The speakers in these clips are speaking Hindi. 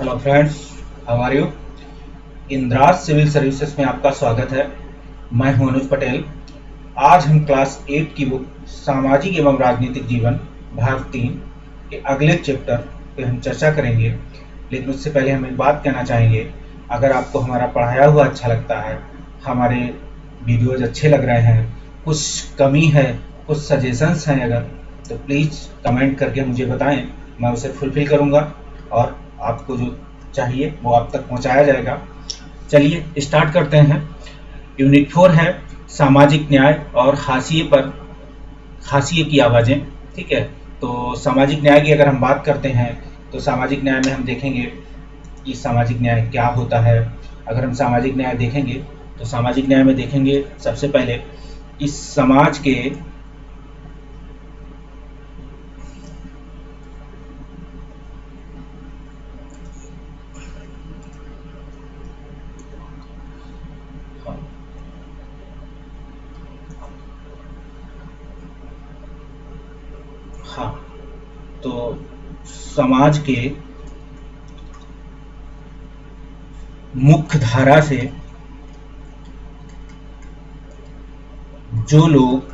Hello friends, how are you? Indraj civil services में आपका स्वागत है। मैं हूं अनुज पटेल। आज हम क्लास 8 की बुक सामाजिक एवं राजनीतिक जीवन भाग 3 के अगले चैप्टर पे हम चर्चा करेंगे। लेकिन उससे पहले हम एक बात कहना चाहेंगे, अगर आपको हमारा पढ़ाया हुआ अच्छा लगता है, हमारे वीडियोज अच्छे लग रहे हैं, कुछ कमी है, कुछ सजेशंस हैं अगर, तो प्लीज़ कमेंट करके मुझे बताएं। मैं उसे फुलफिल करूंगा और आपको जो चाहिए वो आप तक पहुंचाया जाएगा। चलिए स्टार्ट करते हैं। यूनिट 4 है सामाजिक न्याय और हाशिए की आवाज़ें। ठीक है, तो सामाजिक न्याय की अगर हम बात करते हैं तो सामाजिक न्याय में हम देखेंगे कि सामाजिक न्याय क्या होता है। अगर हम सामाजिक न्याय देखेंगे तो सामाजिक न्याय में देखेंगे सबसे पहले इस समाज के हाँ, तो समाज के मुख्य धारा से जो लोग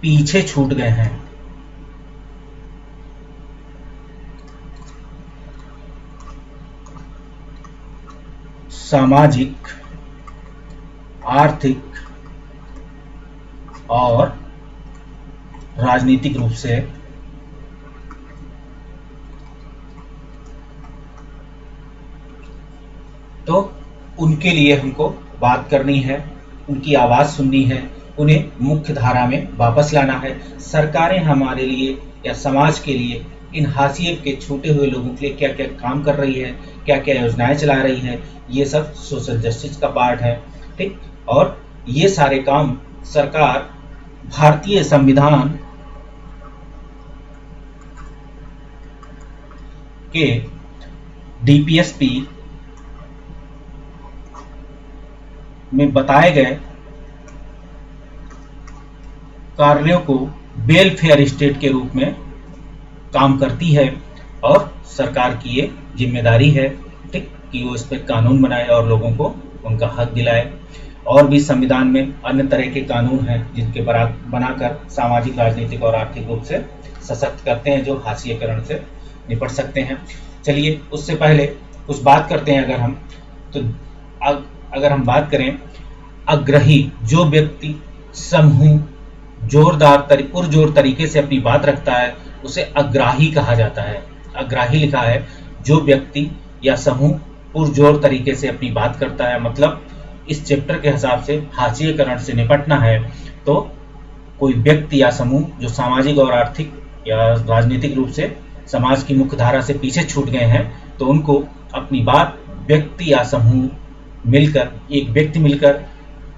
पीछे छूट गए हैं, सामाजिक, आर्थिक और राजनीतिक रूप से, तो उनके लिए हमको बात करनी है, उनकी आवाज़ सुननी है, उन्हें मुख्य धारा में वापस लाना है। सरकारें हमारे लिए या समाज के लिए इन हाशिए के छूटे हुए लोगों के लिए क्या क्या काम कर रही है, क्या क्या योजनाएं चला रही है, ये सब सोशल जस्टिस का पार्ट है। ठीक, और ये सारे काम सरकार भारतीय संविधान के डीपीएसपी में बताए गए कार्यों को वेलफेयर स्टेट के रूप में काम करती है और सरकार की ये जिम्मेदारी है, ठीक, कि वो इस पर कानून बनाए और लोगों को उनका हक दिलाए। और भी संविधान में अन्य तरह के कानून हैं जिनके बनाकर सामाजिक, राजनीतिक और आर्थिक रूप से सशक्त करते हैं, जो हाशिएकरण से निपट सकते हैं। चलिए उससे पहले कुछ बात करते हैं। अगर हम बात करें अग्रही, जो व्यक्ति समूह पुरजोर तरीके से अपनी बात रखता है उसे अग्राही कहा जाता है। अग्राही लिखा है, जो व्यक्ति या समूह पुरजोर तरीके से अपनी बात करता है। मतलब इस चैप्टर के हिसाब से हाशिएकरण से निपटना है तो कोई व्यक्ति या समूह जो सामाजिक और आर्थिक या राजनीतिक रूप से समाज की मुख्य धारा से पीछे छूट गए हैं, तो उनको अपनी बात व्यक्ति या समूह मिलकर, एक व्यक्ति मिलकर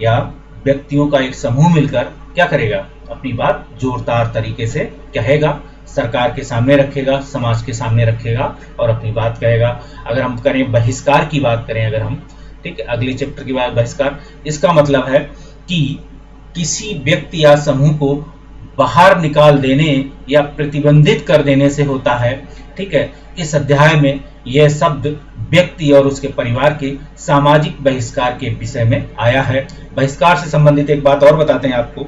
या व्यक्तियों का एक समूह मिलकर क्या करेगा, अपनी बात जोरदार तरीके से कहेगा, सरकार के सामने रखेगा, समाज के सामने रखेगा और अपनी बात कहेगा। अगर हम करें बहिष्कार की बात करें, अगर हम, ठीक है, अगले चैप्टर की बात बहिष्कार, इसका मतलब है कि किसी व्यक्ति या समूह को बाहर निकाल देने या प्रतिबंधित कर देने से होता है। ठीक है, इस अध्याय में यह शब्द व्यक्ति और उसके परिवार के सामाजिक बहिष्कार के विषय में आया है। बहिष्कार से संबंधित एक बात और बताते हैं आपको।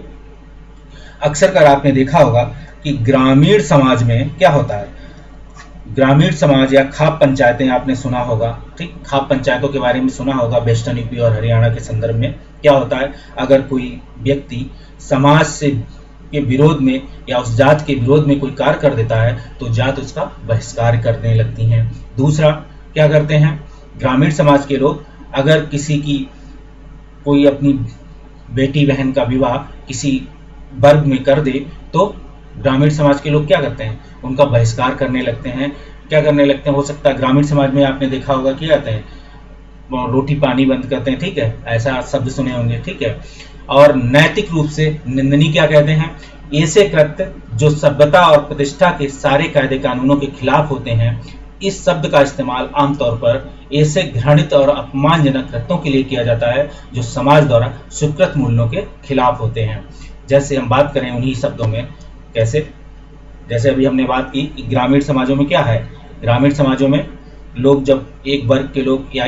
अक्सर कर आपने देखा होगा कि ग्रामीण समाज में क्या होता है, ग्रामीण समाज या खाप पंचायतें आपने सुना होगा। ठीक, खाप पंचायतों के बारे में सुना होगा। वेस्टर्न यूपी और हरियाणा के संदर्भ में क्या होता है, अगर कोई व्यक्ति समाज से के विरोध में या उस जात के विरोध में कोई कार्य कर देता है तो जात उसका बहिष्कार करने लगती हैं। दूसरा क्या करते हैं, ग्रामीण समाज के लोग अगर किसी की कोई अपनी बेटी बहन का विवाह किसी वर्ग में कर दे तो ग्रामीण समाज के लोग क्या करते हैं, उनका बहिष्कार करने लगते हैं। क्या करने लगते हैं, हो सकता है ग्रामीण समाज में आपने देखा होगा क्या कहते हैं, रोटी पानी बंद करते हैं। ठीक है, ऐसा शब्द सुने होंगे। ठीक है, और नैतिक रूप से निंदनीय क्या कहते हैं, ऐसे कृत्य जो सभ्यता और प्रतिष्ठा के सारे कायदे कानूनों के खिलाफ होते हैं। इस शब्द का इस्तेमाल आमतौर पर ऐसे घृणित और अपमानजनक कृत्यों के लिए किया जाता है जो समाज द्वारा स्वीकृत मूल्यों के खिलाफ होते हैं। जैसे हम बात करें उन्हीं शब्दों में, कैसे, जैसे अभी हमने बात की कि ग्रामीण समाजों में क्या है ग्रामीण समाजों में लोग जब एक वर्ग के लोग या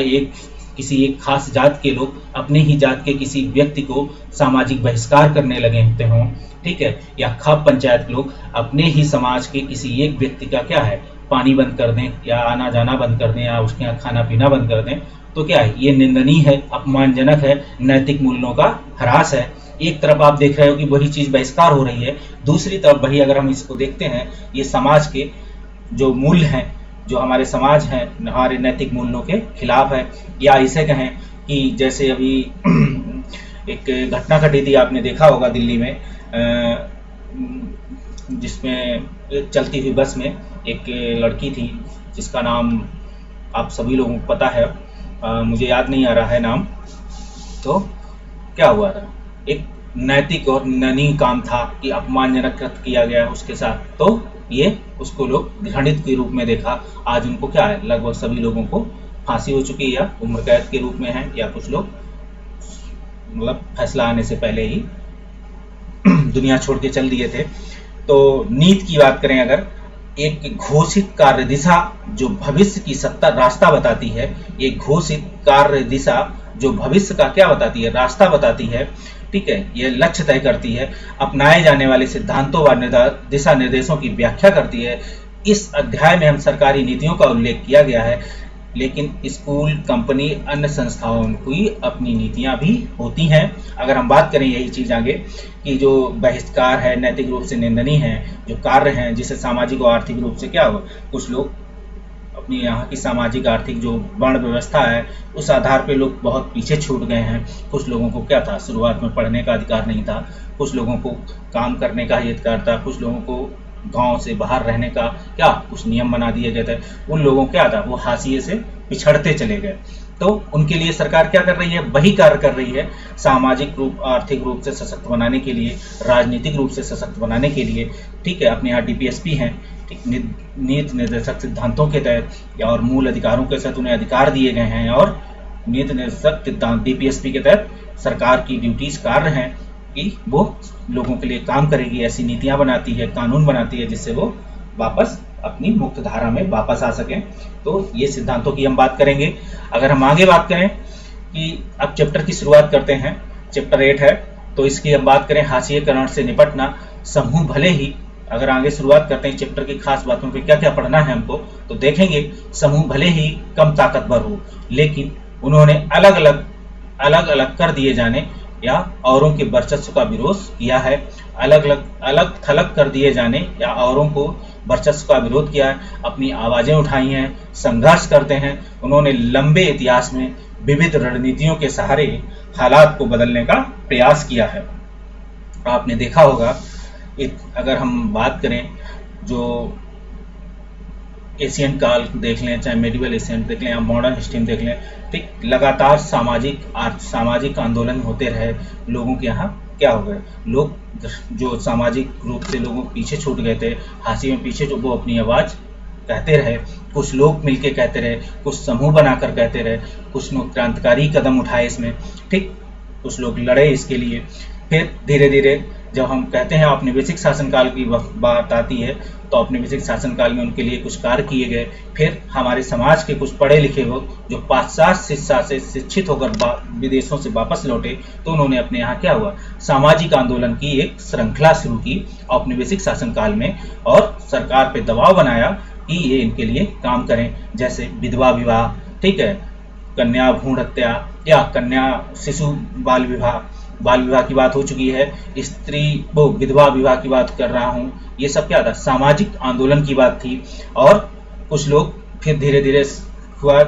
किसी एक खास जात के लोग अपने ही जात के किसी व्यक्ति को सामाजिक बहिष्कार करने लगे होते हों, ठीक है, या खाप पंचायत लोग अपने ही समाज के किसी एक व्यक्ति का क्या है पानी बंद कर दें या आना जाना बंद कर दें या उसके यहाँ खाना पीना बंद कर दें, तो क्या है, ये निंदनीय है, अपमानजनक है, नैतिक मूल्यों का ह्रास है। एक तरफ आप देख रहे हो कि वही चीज बहिष्कार हो रही है, दूसरी तरफ वही अगर हम इसको देखते हैं, ये समाज के जो मूल्य हैं, जो हमारे समाज हैं, हमारे नैतिक मूल्यों के खिलाफ है। या इसे कहें कि जैसे अभी एक घटना घटी थी, आपने देखा होगा दिल्ली में, जिसमें एक चलती हुई बस में एक लड़की थी जिसका नाम आप सभी लोगों को पता है, मुझे याद नहीं आ रहा है नाम। तो क्या हुआ था, एक नैतिक और निंदनीय काम था कि अपमानजनक कृत्य किया गया उसके साथ, तो ये उसको लोग घृणित के रूप में देखा। आज उनको क्या है, लगभग सभी लोगों को फांसी हो चुकी है या उम्र कैद के रूप में है, या कुछ लोग मतलब फैसला आने से पहले ही दुनिया छोड़ के चल दिए थे। तो नीति की बात करें अगर, एक घोषित कार्य दिशा जो भविष्य की सत्ता रास्ता बताती है, एक घोषित कार्य दिशा जो भविष्य का क्या बताती है, रास्ता बताती है, ठीक है, ये लक्ष्य तय करती है, अपनाए जाने वाले सिद्धांतों व दिशा निर्देशों की व्याख्या करती है। इस अध्याय में हम सरकारी नीतियों का उल्लेख किया गया है, लेकिन स्कूल, कंपनी, अन्य संस्थाओं की अपनी नीतियां भी होती हैं। अगर हम बात करें यही चीज आगे कि जो बहिष्कार है, नैतिक रूप से निंदनीय है, जो कार्य हैं जिसे सामाजिक और आर्थिक रूप से क्या हो, कुछ लोग अपनी यहाँ की सामाजिक आर्थिक जो वर्ण व्यवस्था है उस आधार पे लोग बहुत पीछे छूट गए हैं। कुछ लोगों को क्या था, शुरुआत में पढ़ने का अधिकार नहीं था, कुछ लोगों को काम करने का ही अधिकार था, कुछ लोगों को गांव से बाहर रहने का क्या कुछ नियम बना दिए गए थे। उन लोगों को क्या था, वो हाशिए से पिछड़ते चले गए। तो उनके लिए सरकार क्या कर रही है, वही कार्य कर रही है, सामाजिक रूप, आर्थिक रूप से सशक्त बनाने के लिए, राजनीतिक रूप से सशक्त बनाने के लिए, ठीक है। अपने यहाँ डीपीएसपी हैं, ठीक, नीति निर्देशक सिद्धांतों के तहत और मूल अधिकारों के साथ उन्हें अधिकार दिए गए हैं, और नीति निर्देशक सिद्धांत डीपीएसपी के तहत सरकार की ड्यूटीज कार्य हैं कि वो लोगों के लिए काम करेगी, ऐसी नीतियां बनाती है, कानून बनाती है, जिससे वो वापस अपनी मुक्त धारा में वापस आ सकें। तो ये सिद्धांतों की हम बात करेंगे। अगर हम आगे बात करें कि अब चैप्टर की शुरुआत करते हैं, चैप्टर 8 है, तो इसकी हम बात करें हाशिएकरण से निपटना। समूह भले ही, अगर आगे शुरुआत करते हैं चैप्टर की खास बातों पे क्या क्या पढ़ना है हमको, तो देखेंगे समूह भले ही कम ताकतवर हो, लेकिन उन्होंने अलग अलग कर दिए जाने या औरों के वर्चस्व का विरोध किया है, अलग थलग कर दिए जाने या औरों को वर्चस्व का विरोध किया है, अपनी आवाजें उठाई हैं, संघर्ष करते हैं। उन्होंने लंबे इतिहास में विविध रणनीतियों के सहारे हालात को बदलने का प्रयास किया है। आपने देखा होगा, अगर हम बात करें जो एशियन काल देख लें, चाहे मेडिवल एशियन देख लें या मॉडर्न हिस्ट्री में देख लें, ठीक, लगातार सामाजिक आंदोलन होते रहे। लोगों के यहाँ क्या हो गए, लोग जो सामाजिक रूप से लोगों पीछे छूट गए थे, हाशिए में पीछे, जो वो अपनी आवाज़ कहते रहे। कुछ लोग मिलके कहते रहे, कुछ समूह बनाकर कहते रहे, कुछ लोग क्रांतिकारी कदम उठाए इसमें, ठीक, कुछ लोग लड़े इसके लिए। फिर धीरे धीरे जब हम कहते हैं औपनिवेशिक शासनकाल की बात आती है, तो औपनिवेशिक शासनकाल में उनके लिए कुछ कार्य किए गए। फिर हमारे समाज के कुछ पढ़े लिखे लोग जो पाश्चात्य शिक्षा से शिक्षित होकर विदेशों से वापस लौटे, तो उन्होंने अपने यहाँ क्या हुआ, सामाजिक आंदोलन की एक श्रृंखला शुरू की औपनिवेशिक शासनकाल में, और सरकार पे दबाव बनाया कि ये इनके लिए काम करें, जैसे विधवा विवाह, ठीक है, कन्या भ्रूण हत्या या कन्या शिशु बाल विवाह की बात हो चुकी है, विधवा विवाह की बात कर रहा हूँ। ये सब क्या था, सामाजिक आंदोलन की बात थी। और कुछ लोग फिर धीरे धीरे हुआ,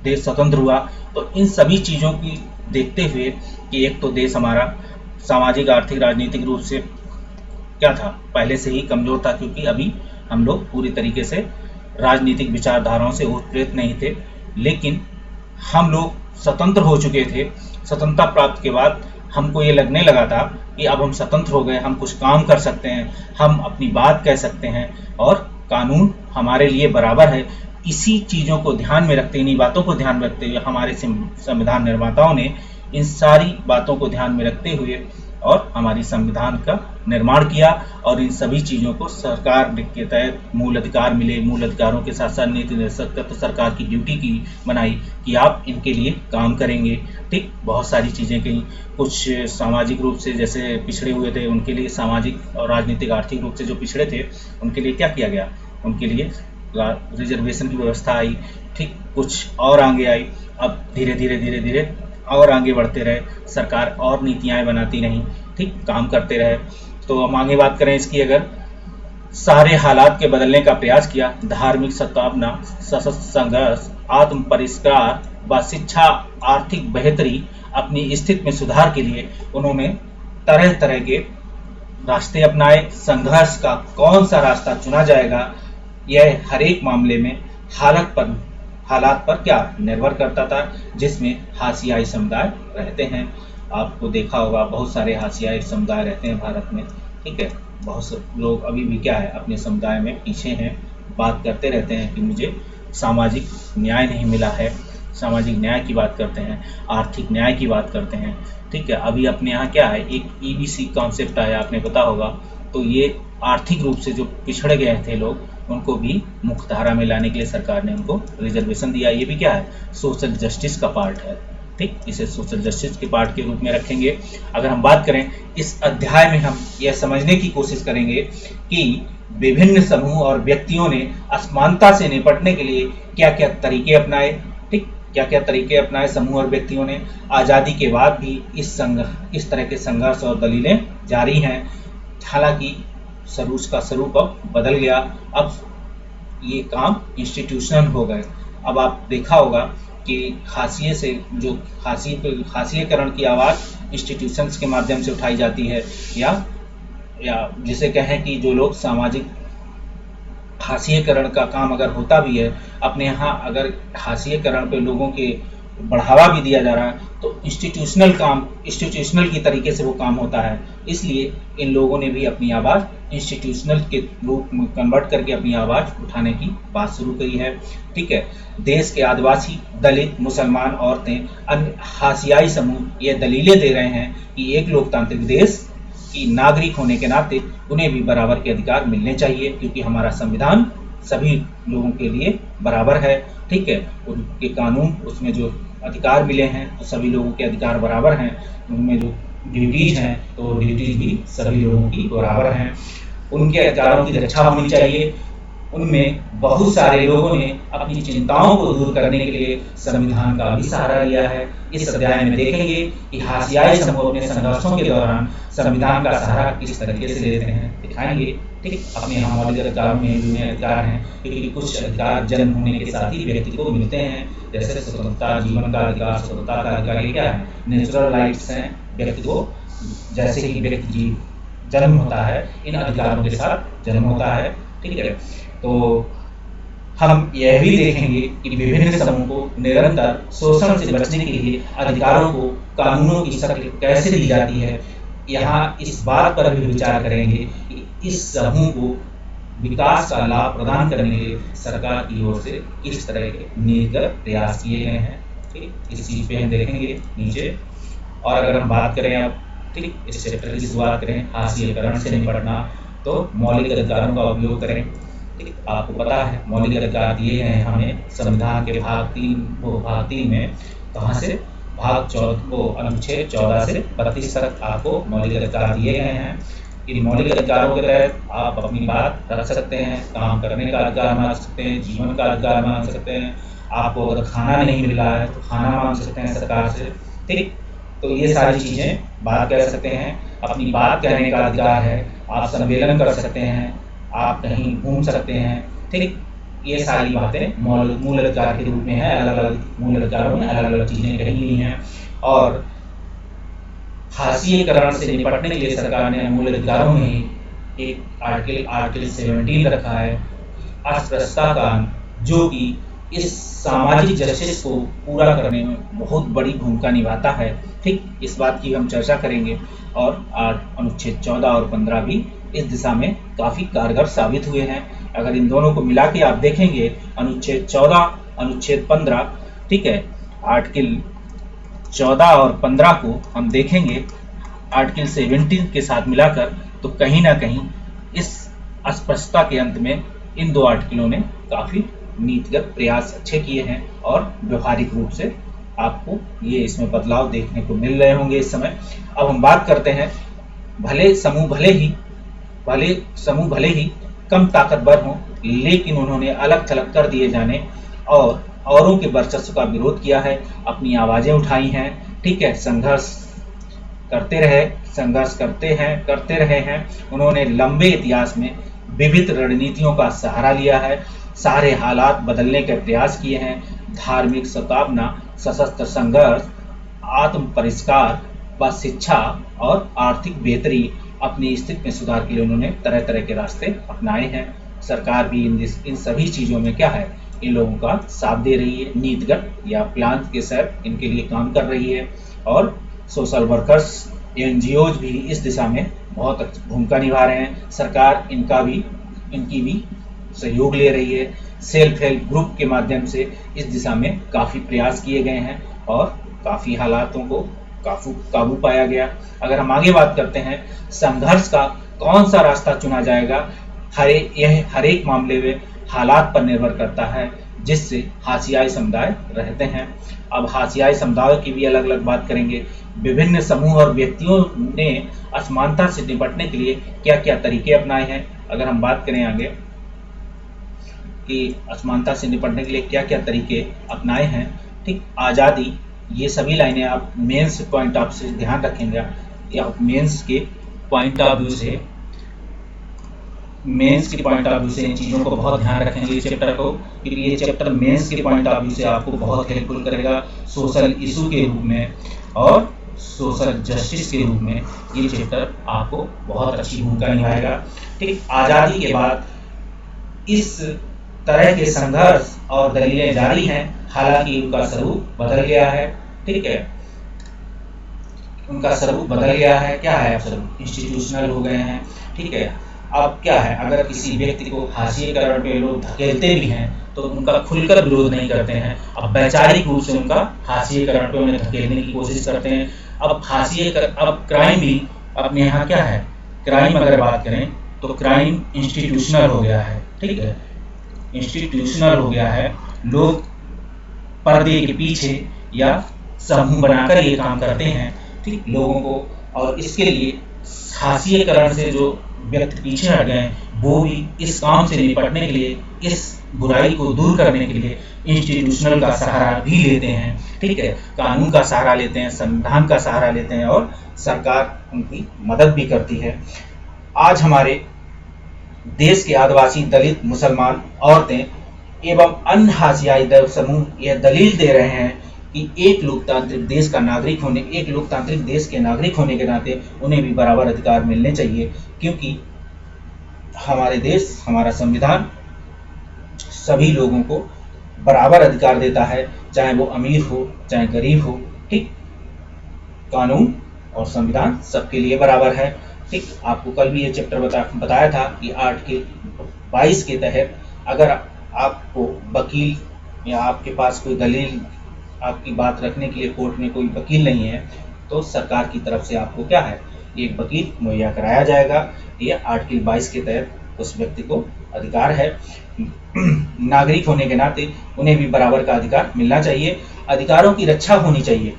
देश स्वतंत्र हुआ। तो इन सभी चीज़ों की देखते हुए कि एक तो देश हमारा सामाजिक, आर्थिक, राजनीतिक रूप से क्या था, पहले से ही कमजोर था, क्योंकि अभी हम लोग पूरी तरीके से राजनीतिक विचारधाराओं से उत्प्रेरित नहीं थे, लेकिन हम लोग स्वतंत्र हो चुके थे। स्वतंत्रता प्राप्त के बाद हमको ये लगने लगा था कि अब हम स्वतंत्र हो गए, हम कुछ काम कर सकते हैं, हम अपनी बात कह सकते हैं, और कानून हमारे लिए बराबर है। इसी चीज़ों को ध्यान में रखते, इन्हीं बातों को ध्यान में रखते हुए हमारे संविधान निर्माताओं ने इन सारी बातों को ध्यान में रखते हुए और हमारी संविधान का निर्माण किया। और इन सभी चीज़ों को सरकार के तहत मूल अधिकार मिले, मूल अधिकारों के साथ साथ नीति निर्देशक तो सरकार की ड्यूटी की बनाई कि आप इनके लिए काम करेंगे। ठीक, बहुत सारी चीज़ें कहीं, कुछ सामाजिक रूप से जैसे पिछड़े हुए थे उनके लिए, सामाजिक और राजनीतिक आर्थिक रूप से जो पिछड़े थे उनके लिए क्या किया गया, उनके लिए रिजर्वेशन की व्यवस्था आई। ठीक, कुछ और आगे आई। अब धीरे धीरे और आगे बढ़ते रहे, सरकार और नीतियाँ बनाती रहीं, ठीक, काम करते रहे। तो हम आगे बात करें इसकी, अगर सारे हालात के बदलने का प्रयास किया, धार्मिक सद्भावना, सशक्त संघर्ष, आत्म परिष्कार व शिक्षा, आर्थिक बेहतरी, अपनी स्थिति में सुधार के लिए उन्होंने तरह तरह के रास्ते अपनाए। संघर्ष का कौन सा रास्ता चुना जाएगा यह हर एक मामले में हालात पर क्या निर्भर करता था, जिसमें हाशियाई समुदाय रहते हैं। आपको देखा होगा बहुत सारे हाशियाई समुदाय रहते हैं भारत में। ठीक है, बहुत से लोग अभी भी क्या है अपने समुदाय में पीछे हैं, बात करते रहते हैं कि मुझे सामाजिक न्याय नहीं मिला है। सामाजिक न्याय की बात करते हैं, आर्थिक न्याय की बात करते हैं। ठीक है, अभी अपने यहाँ क्या है, एक ईबीसी कॉन्सेप्ट आया, आपने पता होगा। तो ये आर्थिक रूप से जो पिछड़ गए थे लोग, उनको भी मुख्यधारा में लाने के लिए सरकार ने उनको रिजर्वेशन दिया। ये भी क्या है, सोशल जस्टिस का पार्ट है। ठीक, इसे सोशल जस्टिस के पार्ट के रूप में रखेंगे। अगर हम बात करें इस अध्याय में, हम यह समझने की कोशिश करेंगे कि विभिन्न समूह और व्यक्तियों ने असमानता से निपटने के लिए क्या क्या तरीके अपनाए। ठीक, क्या क्या तरीके अपनाए समूह और व्यक्तियों ने। आज़ादी के बाद भी इस तरह के संघर्ष और दलीलें जारी हैं। हालांकि उसका स्वरूप अब बदल गया, अब ये काम इंस्टीट्यूशनल हो गए। अब आप देखा होगा कि हाशिए से जो हाशिएकरण की आवाज़ इंस्टीट्यूशंस के माध्यम से उठाई जाती है, या जिसे कहें कि जो लोग सामाजिक हाशिएकरण का काम अगर होता भी है अपने यहाँ, अगर हाशिएकरण पे लोगों के बढ़ावा भी दिया जा रहा है, तो इंस्टीट्यूशनल की तरीके से वो काम होता है। इसलिए इन लोगों ने भी अपनी आवाज़ इंस्टीट्यूशनल के रूप में कन्वर्ट करके अपनी आवाज़ उठाने की बात शुरू करी है। ठीक है, देश के आदिवासी, दलित, मुसलमान, औरतें, अन्य हाशियाई समूह ये दलीलें दे रहे हैं कि एक लोकतांत्रिक देश की नागरिक होने के नाते उन्हें भी बराबर के अधिकार मिलने चाहिए, क्योंकि हमारा संविधान सभी लोगों के लिए बराबर है। ठीक है, उनके कानून, उसमें जो अधिकार मिले हैं तो सभी लोगों के अधिकार बराबर हैं। उनमें जो ड्यूटीज हैं तो ड्यूटीज भी सभी लोगों की बराबर हैं। उनके अधिकारों की रक्षा होनी चाहिए। उनमें बहुत सारे लोगों ने अपनी चिंताओं को दूर करने के लिए संविधान का भी सहारा लिया है। इस अध्याय में देखेंगे कि हाशियाई समूह अपने संघर्षों के दौरान संविधान का सहारा किस तरीके से लेते हैं, दिखाएंगे। ठीक, अपने यहाँ मौलिक अधिकारों में भी अधिकार हैं, क्योंकि कुछ अधिकार जन्म होने के साथ ही व्यक्ति को मिलते हैं, जैसे स्वतंत्रता, जीवन का अधिकार, स्वतंत्रता का अधिकार, ये क्या है, नेचुरल राइट्स हैं। व्यक्ति को जैसे ही व्यक्ति जन्म होता है, इन अधिकारों के साथ जन्म होता है। ठीक है, तो हम यह भी देखेंगे कि विभिन्न समूहों को निरंतर शोषण से बचने के लिए अधिकारों को कानूनों की शक्ल कैसे दी जाती है। यहाँ इस बात पर भी विचार करेंगे कि इस समूह को विकास का लाभ प्रदान करने के लिए सरकार की ओर से किस तरह के नीतिगत प्रयास किए गए हैं। ठीक, इस चीज पे हम देखेंगे नीचे। और अगर हम बात करें अब, ठीक, इस चैप्टर की शुरुआत करें हाशिएकरण से निपटना, तो मौलिक अधिकारों का उपयोग करें। ठीक, आपको पता है मौलिक अधिकार दिए हैं हमें संविधान के भाग 3 में। कहाँ से? भाग 14 को अनुच्छेद 14 से 32 तक आपको मौलिक अधिकार दिए गए हैं। इन मौलिक अधिकारों के तहत आप अपनी बात रख सकते हैं, काम करने का अधिकार मांग सकते हैं, जीवन का अधिकार मांग सकते हैं। आपको अगर खाना नहीं मिल रहा है तो खाना मांग सकते हैं सरकार से। ठीक, तो ये सारी चीज़ें बात कह सकते हैं। अपनी बात कहने का अधिकार है, आप सम्मेलन कर सकते हैं, आप कहीं घूम सकते हैं। ठीक, ये सारी बातें मूल अधिकार के रूप में है। अलग अलग मूल अधिकारों में अलग अलग चीज़ें कही हुई हैं। और हाशिएकरण से निपटने के लिए सरकार ने मूल अधिकारों में एक आर्टिकल 17 रखा है, अस्पृश्यता कानून, जो कि इस सामाजिक जस्टिस को पूरा करने में बहुत बड़ी भूमिका निभाता है। ठीक, इस बात की हम चर्चा करेंगे। और अनुच्छेद 14 और 15 भी इस दिशा में काफ़ी कारगर साबित हुए हैं। अगर इन दोनों को मिला के आप देखेंगे, अनुच्छेद 14, अनुच्छेद 15, ठीक है, आर्टिकल 14 और 15 को हम देखेंगे आर्टिकल 17 के साथ मिलाकर, तो कहीं ना कहीं इस अस्पष्टता के अंत में इन दो आर्टिकलों ने काफी नीतिगत प्रयास अच्छे किए हैं और व्यवहारिक रूप से आपको ये इसमें बदलाव देखने को मिल रहे होंगे इस समय। अब हम बात करते हैं, भले समूह भले ही कम ताकतवर हों, लेकिन उन्होंने अलग थलग कर दिए जाने और औरों के वर्चस्व का विरोध किया है, अपनी आवाजें उठाई हैं, ठीक है, संघर्ष करते रहे हैं। उन्होंने लंबे इतिहास में विविध रणनीतियों का सहारा लिया है, सारे हालात बदलने के प्रयास किए हैं, धार्मिक सद्भावना, सशस्त्र संघर्ष, आत्म परिष्कार व शिक्षा और आर्थिक बेहतरी, अपनी स्थिति में सुधार के लिए उन्होंने तरह तरह के रास्ते अपनाए हैं। सरकार भी इन सभी चीजों में क्या है, इन लोगों का साथ दे रही है, नीतिगत या प्लान के साथ इनके लिए काम कर रही है, और सोशल वर्कर्स, एनजीओज भी इस दिशा में बहुत अच्छी भूमिका निभा रहे हैं। सरकार इनकी भी सहयोग ले रही है। सेल्फ हेल्प ग्रुप के माध्यम से इस दिशा में काफी प्रयास किए गए हैं और काफी हालातों को काबू पाया गया। अगर हम आगे बात करते हैं, संघर्ष का कौन सा रास्ता चुना जाएगा, यह हर एक मामले में हालात पर निर्भर करता है, जिससे हाशियाई समुदाय रहते हैं। अब हाशियाई समुदायों की भी अलग अलग बात करेंगे। विभिन्न समूह और व्यक्तियों ने असमानता से निपटने के लिए क्या क्या तरीके अपनाए हैं। अगर हम बात करें आगे कि असमानता से निपटने के लिए क्या क्या तरीके अपनाए हैं, ठीक, आज़ादी, ये सभी लाइनें आप मेंस पॉइंट ऑफ से ध्यान रखेंगे, या मेंस के पॉइंट ऑफ व्यू से इन चीज़ों को बहुत ध्यान रखेंगे इस चैप्टर को, क्योंकि ये चैप्टर मेंस के पॉइंट ऑफ व्यू से आपको बहुत हेल्पफुल करेगा सोशल इशू के रूप में और सोशल जस्टिस के रूप में। ये चैप्टर आपको बहुत अच्छी भूमिका निभाएगा। ठीक, आज़ादी के बाद इस तरह के संघर्ष और दलीलें जारी हैं, हालांकि उनका स्वरूप बदल गया है। ठीक है, उनका स्वरूप बदल गया है, क्या है स्वरूप, इंस्टीट्यूशनल हो गए हैं। ठीक है, अब क्या है, अगर किसी व्यक्ति को हाशिएकरण पे लोग धकेलते भी हैं तो उनका खुलकर विरोध नहीं करते हैं, अब वैचारिक रूप से उनका हाशिएकरण पे उन्हें धकेलने की कोशिश करते हैं। अब अब क्राइम भी अपने यहाँ क्या है, क्राइम अगर बात करें तो क्राइम इंस्टीट्यूशनल हो गया है। ठीक है, इंस्टीट्यूशनल हो गया है, लोग पर्दे के पीछे या समूह बनाकर ये काम करते हैं, ठीक, लोगों को, और इसके लिए हाशिएकरण से जो व्यक्ति पीछे हट गए वो भी इस काम से निपटने के लिए, इस बुराई को दूर करने के लिए इंस्टीट्यूशनल का सहारा भी लेते हैं। ठीक है, कानून का सहारा लेते हैं, संविधान का सहारा लेते हैं और सरकार उनकी मदद भी करती है। आज हमारे देश के आदिवासी, दलित, मुसलमान, औरतें एवं अन्य हाशियाई समूह यह दलील दे रहे हैं कि एक लोकतांत्रिक देश के नागरिक होने के नाते उन्हें भी बराबर अधिकार मिलने चाहिए, क्योंकि हमारे देश, हमारा संविधान सभी लोगों को बराबर अधिकार देता है, चाहे वो अमीर हो चाहे गरीब हो। ठीक, कानून और संविधान सबके लिए बराबर है। ठीक, आपको कल भी ये चैप्टर बताया था कि आर्टिकल 22 के तहत अगर आपको वकील या आपके पास कोई दलील, आपकी बात रखने के लिए कोर्ट में कोई वकील नहीं है, तो सरकार की तरफ से आपको क्या है, एक वकील मुहैया कराया जाएगा। ये आर्टिकल 22 के तहत उस व्यक्ति को अधिकार है। नागरिक होने के नाते उन्हें भी बराबर का अधिकार मिलना चाहिए, अधिकारों की रक्षा होनी चाहिए।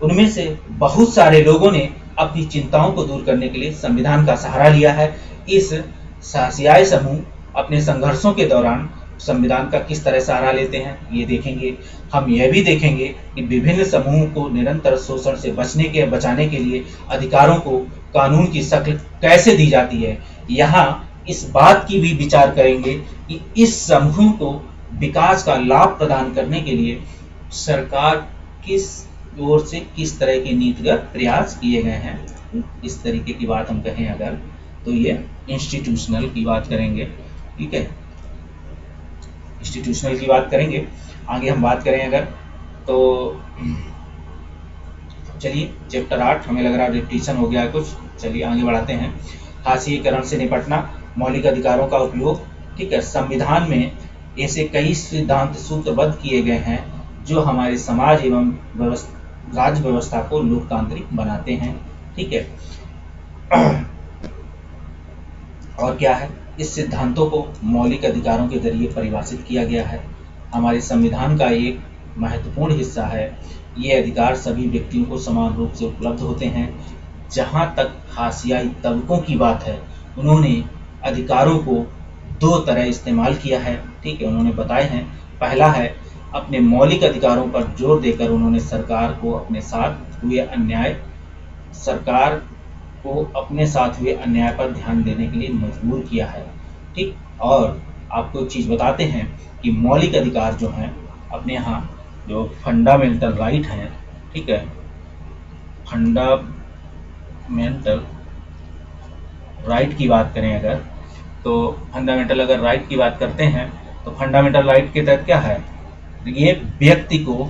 उनमें से बहुत सारे लोगों ने अपनी चिंताओं को दूर करने के लिए संविधान का सहारा लिया है। इस हाशियाई समूह अपने संघर्षों के दौरान संविधान का किस तरह सहारा लेते हैं ये देखेंगे। हम यह भी देखेंगे कि विभिन्न समूहों को निरंतर शोषण से बचाने के लिए अधिकारों को कानून की शक्ल कैसे दी जाती है। यहाँ इस बात की भी विचार करेंगे कि इस समूह को विकास का लाभ प्रदान करने के लिए सरकार किस ओर से किस तरह के नीतिगत प्रयास किए गए हैं। इस तरीके की बात हम कहें अगर, तो ये इंस्टीट्यूशनल की बात करेंगे। ठीक है, इंस्टीट्यूशनल की बात करेंगे। आगे हम बात करें अगर, तो चलिए चैप्टर 8 हमें लग रहा है रिपीटिशन हो गया है कुछ, चलिए आगे बढ़ाते हैं। हाशिएकरण से निपटना, मौलिक अधिकारों का उपयोग। ठीक है, संविधान में ऐसे कई सिद्धांत सूत्रबद्ध किए गए हैं जो हमारे समाज एवं राज्य व्यवस्था को लोकतांत्रिक बनाते हैं। ठीक है, और क्या है, इस सिद्धांतों को मौलिक अधिकारों के जरिए परिभाषित किया गया है। हमारे संविधान का एक महत्वपूर्ण हिस्सा है। ये अधिकार सभी व्यक्तियों को समान रूप से उपलब्ध होते हैं। जहाँ तक हाशियाई तबकों की बात है, उन्होंने अधिकारों को दो तरह इस्तेमाल किया है। ठीक है, उन्होंने बताए हैं। पहला है, अपने मौलिक अधिकारों पर जोर देकर उन्होंने सरकार को अपने साथ हुए अन्याय पर ध्यान देने के लिए मजबूर किया है। ठीक, और आपको एक चीज़ बताते हैं कि मौलिक अधिकार जो हैं अपने यहाँ जो फंडामेंटल राइट हैं, ठीक है, फंडामेंटल राइट की बात करें अगर, तो फंडामेंटल अगर राइट की बात करते हैं तो फंडामेंटल राइट के तहत क्या है, ये व्यक्ति को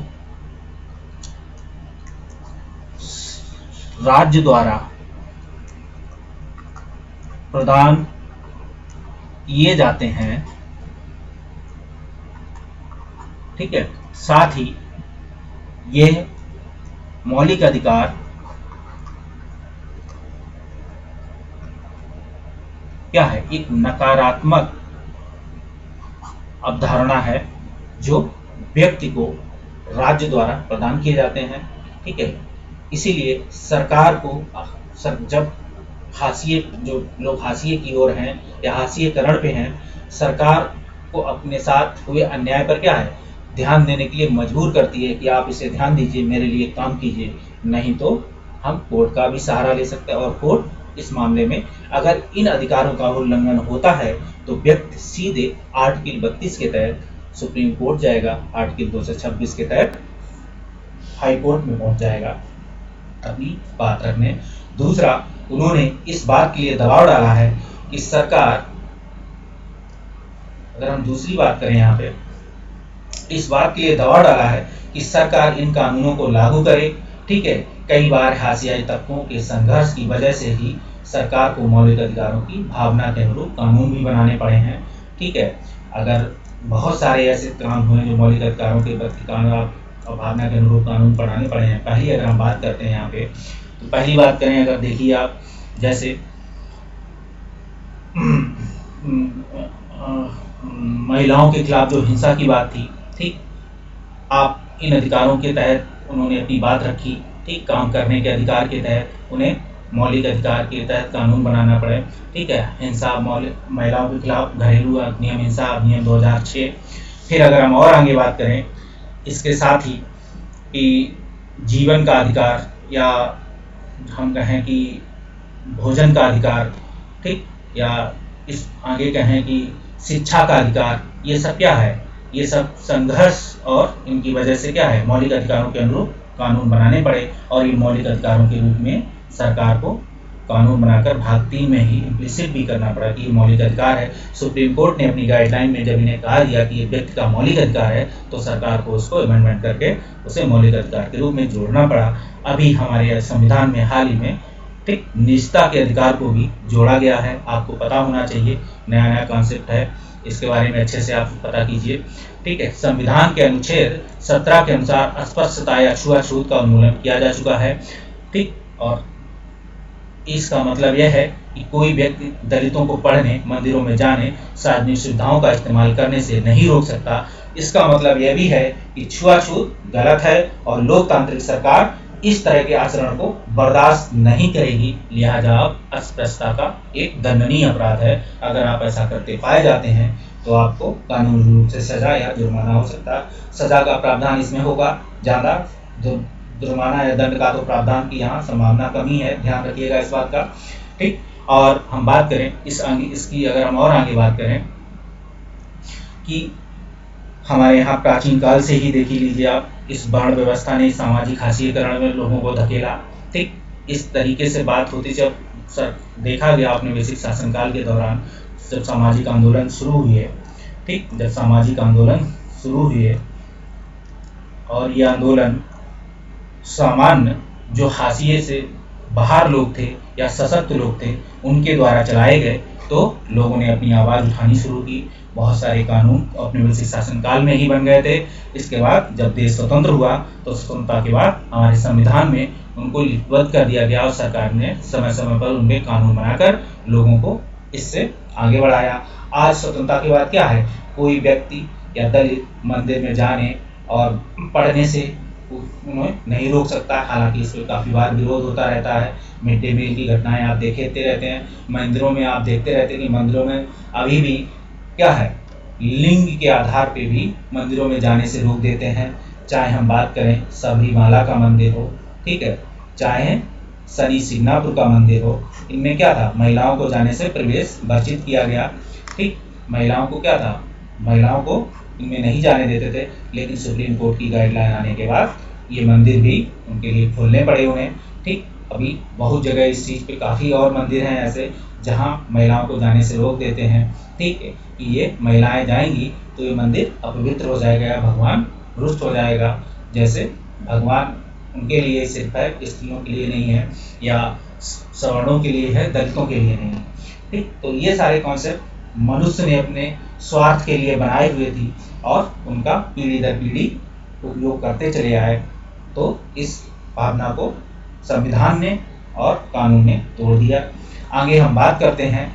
राज्य द्वारा प्रदान किए जाते हैं। ठीक है, साथ ही ये मौलिक अधिकार क्या है, एक नकारात्मक अवधारणा है जो व्यक्ति को राज्य द्वारा प्रदान किए जाते हैं। ठीक है, इसीलिए सरकार को जब जो लोग हाशिए की ओर हैं या हाशिएकरण पे हैं, सरकार को अपने साथ हुए अन्याय पर क्या है, ध्यान देने के लिए मजबूर करती है कि आप इसे ध्यान दीजिए, मेरे लिए काम कीजिए, नहीं तो हम कोर्ट का भी सहारा ले सकते हैं। और कोर्ट इस मामले में अगर इन अधिकारों का उल्लंघन होता है तो व्यक्ति सीधे आर्टिकल 32 के तहत सुप्रीम कोर्ट जाएगा, आर्टिकल 226 के तहत हाई कोर्ट में पहुंच जाएगा। अभी बात रखने, दूसरा, उन्होंने इस बात के लिए दबाव डाला है कि सरकार, अगर हम दूसरी बात करें यहाँ पे, इस बात के लिए दबाव डाला है कि सरकार इन कानूनों को लागू करे। ठीक है, कई बार हाशियाई तबकों के संघर्ष की वजह से ही सरकार को मौलिक अधिकारों की भावना के अनुरूप कानून भी बनाने पड़े हैं। ठीक है, अगर बहुत सारे ऐसे काम हुए जो मौलिक अधिकारों के और भावना के अनुरूप कानून बनाने पड़े हैं। पहली अगर हम बात करते हैं यहाँ पे, तो पहली बात करें अगर, देखिए आप, जैसे महिलाओं के खिलाफ जो हिंसा की बात थी, ठीक, आप इन अधिकारों के तहत उन्होंने अपनी बात रखी। ठीक, काम करने के अधिकार के तहत उन्हें मौलिक अधिकार के तहत कानून बनाना पड़े। ठीक है, हिंसा महिलाओं के खिलाफ घरेलू अधिनियम, हिंसा अधिनियम 2006। फिर अगर हम और आगे बात करें, इसके साथ ही कि जीवन का अधिकार, या हम कहें कि भोजन का अधिकार, ठीक, या इस आगे कहें कि शिक्षा का अधिकार, ये सब क्या है, ये सब संघर्ष और इनकी वजह से क्या है, मौलिक अधिकारों के अनुरूप कानून बनाने पड़े। और ये मौलिक अधिकारों के रूप में सरकार को कानून बनाकर भाग 3 में ही इम्प्लिसिट भी करना पड़ा कि ये मौलिक अधिकार है। सुप्रीम कोर्ट ने अपनी गाइडलाइन में जब इन्हें कहा दिया कि ये व्यक्ति का मौलिक अधिकार है, तो सरकार को उसको अमेंडमेंट करके उसे मौलिक अधिकार के रूप में जोड़ना पड़ा। अभी हमारे संविधान में हाल ही में, ठीक, निजता के अधिकार को भी जोड़ा गया है। आपको पता होना चाहिए, नया नया कॉन्सेप्ट है, इसके बारे में अच्छे से आप पता कीजिए। ठीक है, संविधान के अनुच्छेद 17 के अनुसार अस्पृश्यता या छुआछूत का उन्मूलन किया जा चुका है। ठीक, और इसका मतलब यह है कि कोई व्यक्ति दलितों को पढ़ने, मंदिरों में जाने, सार्वजनिक सुविधाओं का इस्तेमाल करने से नहीं रोक सकता। इसका मतलब यह भी है कि छुआछूत गलत है और लोकतांत्रिक सरकार इस तरह के आचरण को बर्दाश्त नहीं करेगी। लिहाजा अस्पृश्यता का एक दंडनीय अपराध है। अगर आप ऐसा करते पाए जाते हैं तो आपको कानूनी रूप से सजा या जुर्माना हो सकता है। सजा का प्रावधान इसमें होगा ज़्यादा, जुर्माना या दंड का तो प्रावधान की यहाँ संभावना कमी है, ध्यान रखिएगा इस बात का। ठीक, और हम बात करें इसकी अगर हम और आगे बात करें कि हमारे यहाँ प्राचीन काल से ही देख लीजिए आप, इस वर्ण व्यवस्था ने सामाजिक हाशिएकरण में लोगों को धकेला। ठीक, इस तरीके से बात होती जब देखा गया अपने बेसिक शासनकाल के दौरान, जब सामाजिक आंदोलन शुरू हुए। ठीक, जब सामाजिक आंदोलन शुरू हुए और ये आंदोलन सामान्य जो हाशिए से बाहर लोग थे या सशक्त लोग थे उनके द्वारा चलाए गए, तो लोगों ने अपनी आवाज़ उठानी शुरू की। बहुत सारे कानून औपनिवेशिक शासनकाल में ही बन गए थे। इसके बाद जब देश स्वतंत्र हुआ तो स्वतंत्रता के बाद हमारे संविधान में उनको लिपिबद्ध कर दिया गया और सरकार ने समय समय पर उनके कानून बनाकर लोगों को इससे आगे बढ़ाया। आज स्वतंत्रता के बाद क्या है, कोई व्यक्ति या दलित मंदिर में जाने और पढ़ने से उन्हें नहीं रोक सकता। हालांकि इस पर काफ़ी बार विरोध होता रहता है। मिड डे मील की घटनाएं आप देखते रहते हैं। मंदिरों में आप देखते रहते हैं कि मंदिरों में अभी भी क्या है, लिंग के आधार पे भी मंदिरों में जाने से रोक देते हैं। चाहे हम बात करें सबरीमाला का मंदिर हो, ठीक है, चाहे शनि सिग्नापुर का मंदिर हो, इनमें क्या था, महिलाओं को जाने से प्रवेश वर्जित किया गया। ठीक, महिलाओं को क्या था, महिलाओं को इनमें नहीं जाने देते थे। लेकिन सुप्रीम कोर्ट की गाइडलाइन आने के बाद ये मंदिर भी उनके लिए खोलने पड़े उन्हें। ठीक, अभी बहुत जगह इस चीज़ पे काफ़ी और मंदिर हैं ऐसे जहाँ महिलाओं को जाने से रोक देते हैं। ठीक है, कि ये महिलाएं जाएंगी तो ये मंदिर अपवित्र हो जाएगा या भगवान रुष्ट हो जाएगा। जैसे भगवान उनके लिए सिर्फ है, स्त्रियों के लिए नहीं है, या सवर्णों के लिए है, दलितों के लिए नहीं है। ठीक, तो ये सारे कॉन्सेप्ट मनुष्य ने अपने स्वार्थ के लिए बनाए हुए थी और उनका पीढ़ी दर पीढ़ी उपयोग करते चले आए। तो इस भावना को संविधान ने और कानून ने तोड़ दिया। आगे हम बात करते हैं।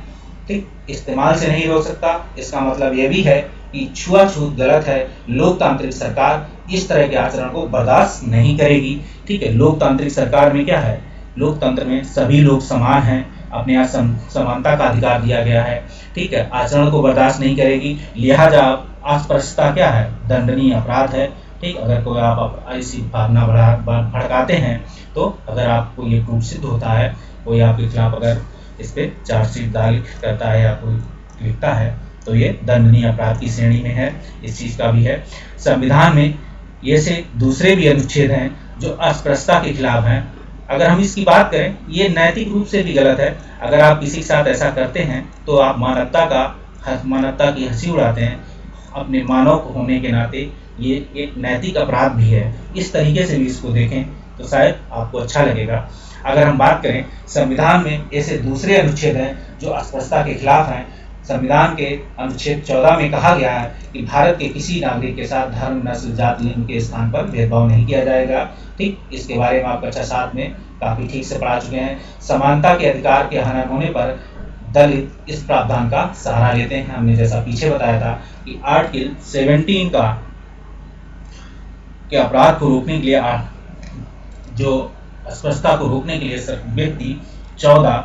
ठीक, इस्तेमाल से नहीं रोक सकता, इसका मतलब यह भी है कि छुआछूत गलत है। लोकतांत्रिक सरकार इस तरह के आचरण को बर्दाश्त नहीं करेगी। ठीक है, लोकतांत्रिक सरकार में क्या है, लोकतंत्र में सभी लोग समान हैं, अपने यहाँ समानता का अधिकार दिया गया है। ठीक है, आचरण को बर्दाश्त नहीं करेगी, लिहाजा अस्पृश्यता क्या है, दंडनीय अपराध है। ठीक, अगर कोई आप ऐसी भावना भड़काते हैं तो अगर आपको ये प्रूफ सिद्ध होता है, कोई आपके खिलाफ अगर इस पर चार्जशीट दाखिल करता है या कोई लिखता है तो ये दंडनीय अपराध की श्रेणी में है। इस चीज़ का भी है। संविधान में ये से दूसरे भी अनुच्छेद हैं जो अस्पृश्यता के खिलाफ हैं। अगर हम इसकी बात करें, ये नैतिक रूप से भी गलत है। अगर आप किसी के साथ ऐसा करते हैं तो आप मानवता की हंसी उड़ाते हैं। अपने मानव होने के नाते ये एक नैतिक अपराध भी है। इस तरीके से भी इसको देखें तो शायद आपको अच्छा लगेगा। अगर हम बात करें, संविधान में ऐसे दूसरे अनुच्छेद हैं जो अस्पृश्यता के खिलाफ हैं। संविधान के अनुच्छेद 14 में कहा गया है कि भारत के किसी नागरिक के साथ धर्म, नस्ल, जाति, लिंग के स्थान पर भेदभाव नहीं किया जाएगा। ठीक, इसके बारे में आप कक्षा 7 में काफी ठीक से पढ़ा चुके हैं। समानता के अधिकार के हनन होने पर दलित इस प्रावधान का सहारा लेते हैं। हमने जैसा पीछे बताया था कि आर्टिकल 17 का के अपराध को रोकने के लिए, जो अस्पृश्यता को रोकने के लिए व्यक्ति 14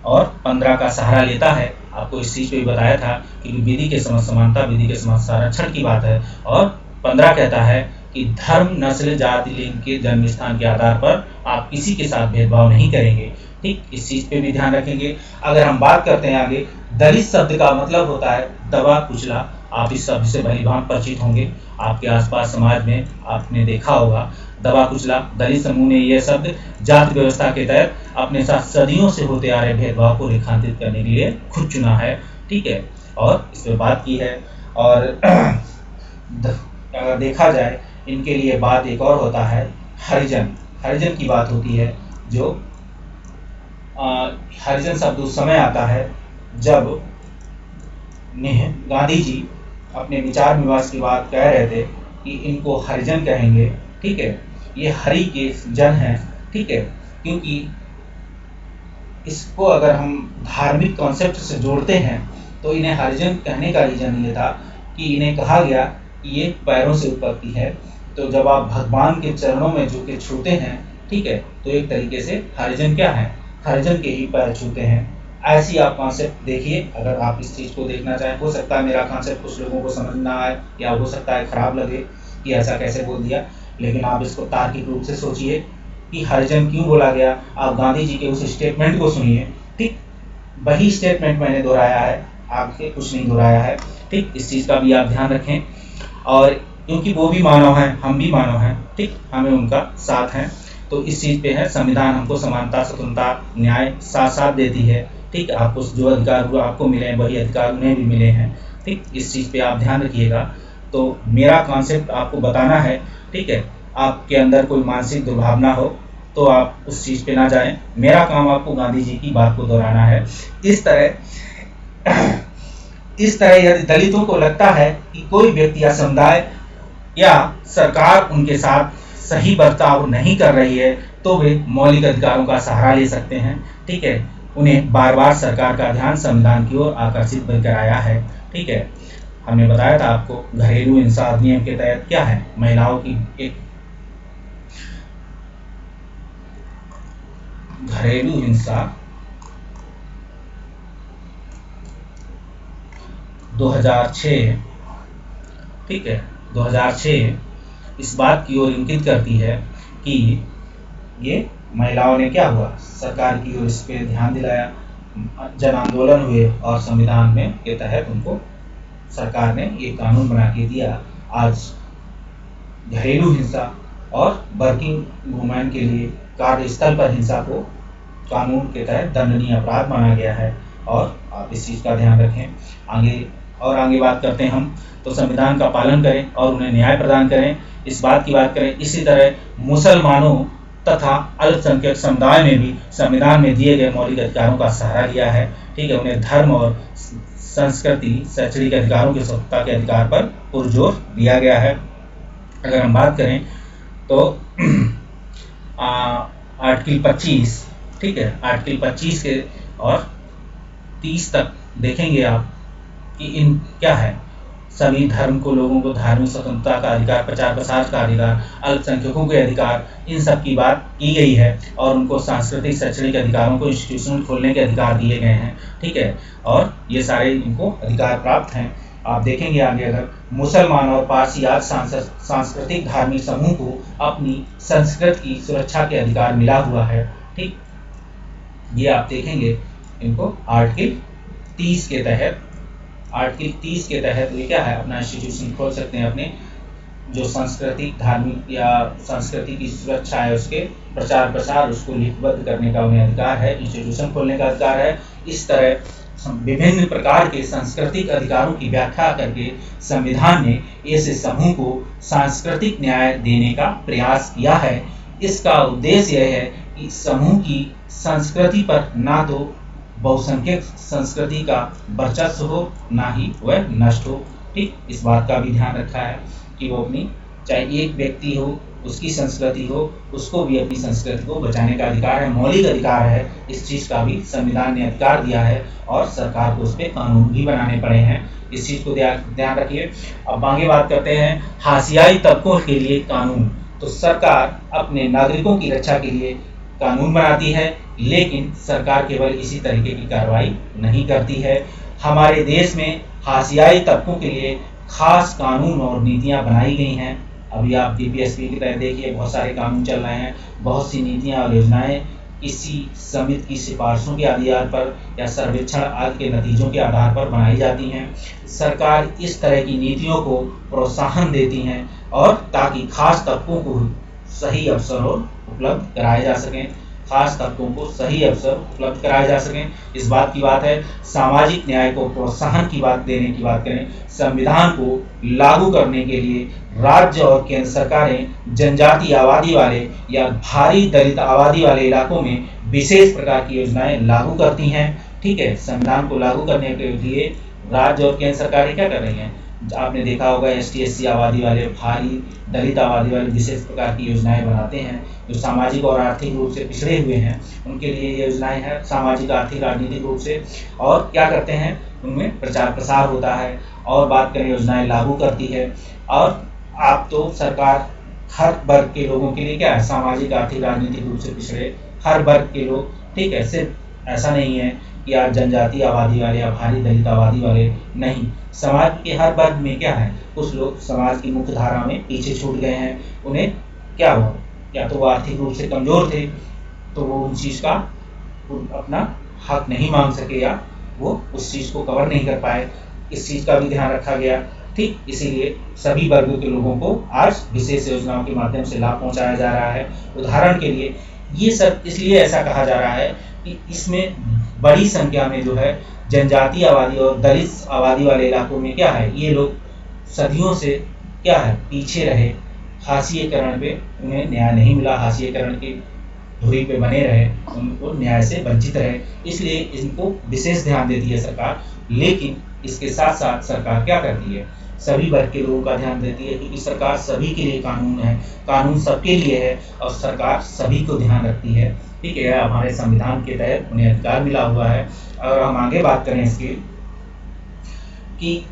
और 15 का सहारा लेता है। आपको इस चीज पे भी बताया था कि विधि के समक्ष समानता, विधि के समक्ष संरक्षण की बात है। और 15 कहता है कि धर्म, नस्ल, जाति, लिंग के जन्म स्थान के आधार पर आप किसी के साथ भेदभाव नहीं करेंगे। ठीक, इस चीज पे भी ध्यान रखेंगे। अगर हम बात करते हैं आगे, दलित शब्द का मतलब होता है दबा कुचला। आप इस शब्द से भलीभांति परिचित होंगे, आपके आसपास समाज में आपने देखा होगा। दबा कुचला, दलित समूह ने यह शब्द जाति व्यवस्था के तहत अपने साथ सदियों से होते आ रहे भेदभाव को रेखांकित करने के लिए खुद चुना है। ठीक है, और इस पर बात की है। और अगर देखा जाए, इनके लिए बात एक और होता है, हरिजन की बात होती है। जो हरिजन शब्द उस समय आता है जब गांधी जी अपने विचार विमर्श की बात कह रहे थे कि इनको हरिजन कहेंगे। ठीक है, ये हरि के जन हैं। ठीक है, क्योंकि इसको अगर हम धार्मिक कॉन्सेप्ट से जोड़ते हैं तो इन्हें हरिजन कहने का रीजन ये था कि इन्हें कहा गया कि ये पैरों से उत्पत्ति है। तो जब आप भगवान के चरणों में झुके छूते हैं, ठीक है, तो एक तरीके से हरिजन क्या है, हरिजन के ही पैर छूते हैं। ऐसी आप कॉन्सेप्ट देखिए। अगर आप इस चीज़ को देखना चाहें, हो सकता है मेरा कॉन्सेप्ट कुछ लोगों को समझ ना आए या हो सकता है खराब लगे कि ऐसा कैसे बोल दिया, लेकिन आप इसको तार्किक रूप से सोचिए कि हरिजन क्यों बोला गया। आप गांधी जी के उस स्टेटमेंट को सुनिए। ठीक, वही स्टेटमेंट मैंने दोहराया है, आगे कुछ नहीं दोहराया है। ठीक, इस चीज़ का भी आप ध्यान रखें। और क्योंकि वो भी मानव हैं, हम भी मानव हैं। ठीक, हमें उनका साथ है। तो इस चीज़ पे है, संविधान हमको समानता, स्वतंत्रता, न्याय साथ साथ देती है। ठीक, आपको जो अधिकार आपको मिले हैं वही अधिकार उन्हें भी मिले हैं। ठीक, इस चीज़ पे आप ध्यान रखिएगा। तो मेरा कॉन्सेप्ट आपको बताना है। ठीक है, आपके अंदर कोई मानसिक दुर्भावना हो तो आप उस चीज़ पे ना जाएं। मेरा काम आपको गांधी जी की बात को दोहराना है। इस तरह यदि दलितों को लगता है कि कोई व्यक्ति या समुदाय या सरकार उनके साथ सही बर्ताव नहीं कर रही है तो वे मौलिक अधिकारों का सहारा ले सकते हैं। ठीक है, उन्हें बार बार सरकार का ध्यान संविधान की ओर आकर्षित भी कराया है। ठीक है, हमने बताया था आपको घरेलू हिंसा अधिनियम के तहत क्या है, महिलाओं की एक घरेलू हिंसा 2006, ठीक है 2006 इस बात की ओर इंगित करती है कि ये महिलाओं ने क्या हुआ, सरकार की ओर इस पे ध्यान दिलाया, जन आंदोलन हुए और संविधान में के तहत उनको सरकार ने ये कानून बना के दिया। आज घरेलू हिंसा और वर्किंग वुमेन के लिए कार्यस्थल पर हिंसा को कानून के तहत दंडनीय अपराध माना गया है और आप इस चीज़ का ध्यान रखें। आगे बात करते हैं हम, तो संविधान का पालन करें और उन्हें न्याय प्रदान करें, इस बात की बात करें। इसी तरह मुसलमानों तथा अल्पसंख्यक समुदाय ने भी संविधान में दिए गए मौलिक अधिकारों का सहारा लिया है। ठीक है, उन्हें धर्म और संस्कृति शैक्षणिक अधिकारों की स्वतंत्रता के अधिकार पर पुरजोर दिया गया है। अगर हम बात करें तो आर्टिकल 25, ठीक है, आर्टिकल 25 के और 30 तक देखेंगे आप कि इन क्या है, सभी धर्म को लोगों को धार्मिक स्वतंत्रता का अधिकार, प्रचार प्रसार का अधिकार, अल्पसंख्यकों के अधिकार, इन सब की बात की गई है और उनको सांस्कृतिक शैक्षणिक अधिकारों को इंस्टीट्यूशन खोलने के अधिकार दिए गए हैं। ठीक है, और ये सारे इनको अधिकार प्राप्त हैं। आप देखेंगे आगे, अगर मुसलमान और पारसी आज सांस्कृतिक धार्मिक समूह को अपनी संस्कृति की सुरक्षा के अधिकार मिला हुआ है। ठीक, ये आप देखेंगे इनको आर्टिकल 30 के तहत, आर्टिकल 30 के तहत ये क्या है, अपना इंस्टीट्यूशन खोल सकते हैं, अपने जो सांस्कृतिक धार्मिक या संस्कृति की सुरक्षा है उसके प्रचार प्रसार उसको लिपिबद्ध करने का उन्हें अधिकार है, इंस्टीट्यूशन खोलने का अधिकार है। इस तरह विभिन्न प्रकार के सांस्कृतिक अधिकारों की व्याख्या करके संविधान ने ऐसे समूह को सांस्कृतिक न्याय देने का प्रयास किया है। इसका उद्देश्य यह है कि समूह की संस्कृति पर ना तो बहुसंख्यक संस्कृति का वर्चस्व हो, ना ही वह नष्ट हो। ठीक, इस बात का भी ध्यान रखा है कि वो अपनी, चाहे एक व्यक्ति हो, उसकी संस्कृति हो, उसको भी अपनी संस्कृति को बचाने का अधिकार है, मौलिक अधिकार है। इस चीज़ का भी संविधान ने अधिकार दिया है और सरकार को उस पर कानून भी बनाने पड़े हैं। इस चीज़ को ध्यान रखिए। अब आगे बात करते हैं हाशियाई तबकों के लिए कानून। तो सरकार अपने नागरिकों की रक्षा के लिए कानून बनाती है, लेकिन सरकार केवल इसी तरीके की कार्रवाई नहीं करती है। हमारे देश में हाशियाई तबकों के लिए खास कानून और नीतियां बनाई गई हैं। अभी आप DPSP की तरह देखिए, बहुत सारे कानून चल रहे हैं, बहुत सी नीतियां और योजनाएं किसी समिति की सिफारिशों के आधार पर या सर्वेक्षण आदि के नतीजों के आधार पर बनाई जाती हैं। सरकार इस तरह की नीतियों को प्रोत्साहन देती हैं और ताकि खास तबकों को सही अवसर उपलब्ध कराए जा सकें, खास तबकों को सही अवसर उपलब्ध कराए जा सकें। इस बात की बात है। सामाजिक न्याय को प्रोत्साहन की बात देने की बात करें, संविधान को लागू करने के लिए राज्य और केंद्र सरकारें जनजातीय आबादी वाले या भारी दलित आबादी वाले इलाकों में विशेष प्रकार की योजनाएं लागू करती हैं। ठीक है, संविधान को लागू करने के लिए राज्य और केंद्र सरकारें क्या कर रही हैं, आपने देखा होगा ST/SC आबादी वाले, भारी दलित आबादी वाले विशेष प्रकार की योजनाएं बनाते हैं। जो सामाजिक और आर्थिक रूप से पिछड़े हुए हैं उनके लिए योजनाएं हैं, सामाजिक आर्थिक राजनीतिक रूप से, और क्या करते हैं, उनमें प्रचार प्रसार होता है और बात करें योजनाएं लागू करती है। और आप तो सरकार हर वर्ग के लोगों के लिए क्या है, सामाजिक आर्थिक राजनीतिक रूप से पिछड़े हर वर्ग के लोग, ठीक है, सिर्फ ऐसा नहीं है कि आज जनजातीय आबादी वाले या भारी दलित आबादी वाले नहीं, समाज के हर वर्ग में क्या है, कुछ लोग समाज की मुख्य धारा में पीछे छूट गए हैं। उन्हें क्या हुआ, या तो वो आर्थिक रूप से कमजोर थे तो वो उन चीज़ का अपना हक नहीं मांग सके या वो उस चीज़ को कवर नहीं कर पाए। इस चीज़ का भी ध्यान रखा गया। ठीक, इसीलिए सभी वर्गों के लोगों को आज विशेष योजनाओं के माध्यम से लाभ पहुंचाया जा रहा है। उदाहरण के लिए ये सब इसलिए ऐसा कहा जा रहा है कि इसमें बड़ी संख्या में जो है जनजातीय आबादी और दलित आबादी वाले इलाकों में क्या है, ये लोग सदियों से क्या है, पीछे रहे, हाशिएकरण पे उन्हें न्याय नहीं मिला, हाशिएकरण के धुरी पे बने रहे, उनको न्याय से वंचित रहे, इसलिए इनको विशेष ध्यान देती है सरकार। लेकिन इसके साथ साथ सरकार क्या करती है, सभी वर्ग के लोगों का ध्यान देती है, क्योंकि सरकार सभी के लिए कानून है, कानून सबके लिए है और सरकार सभी को ध्यान रखती है। ठीक है, हमारे संविधान के तहत उन्हें अधिकार मिला हुआ है। और हम आगे बात करें इसकी कि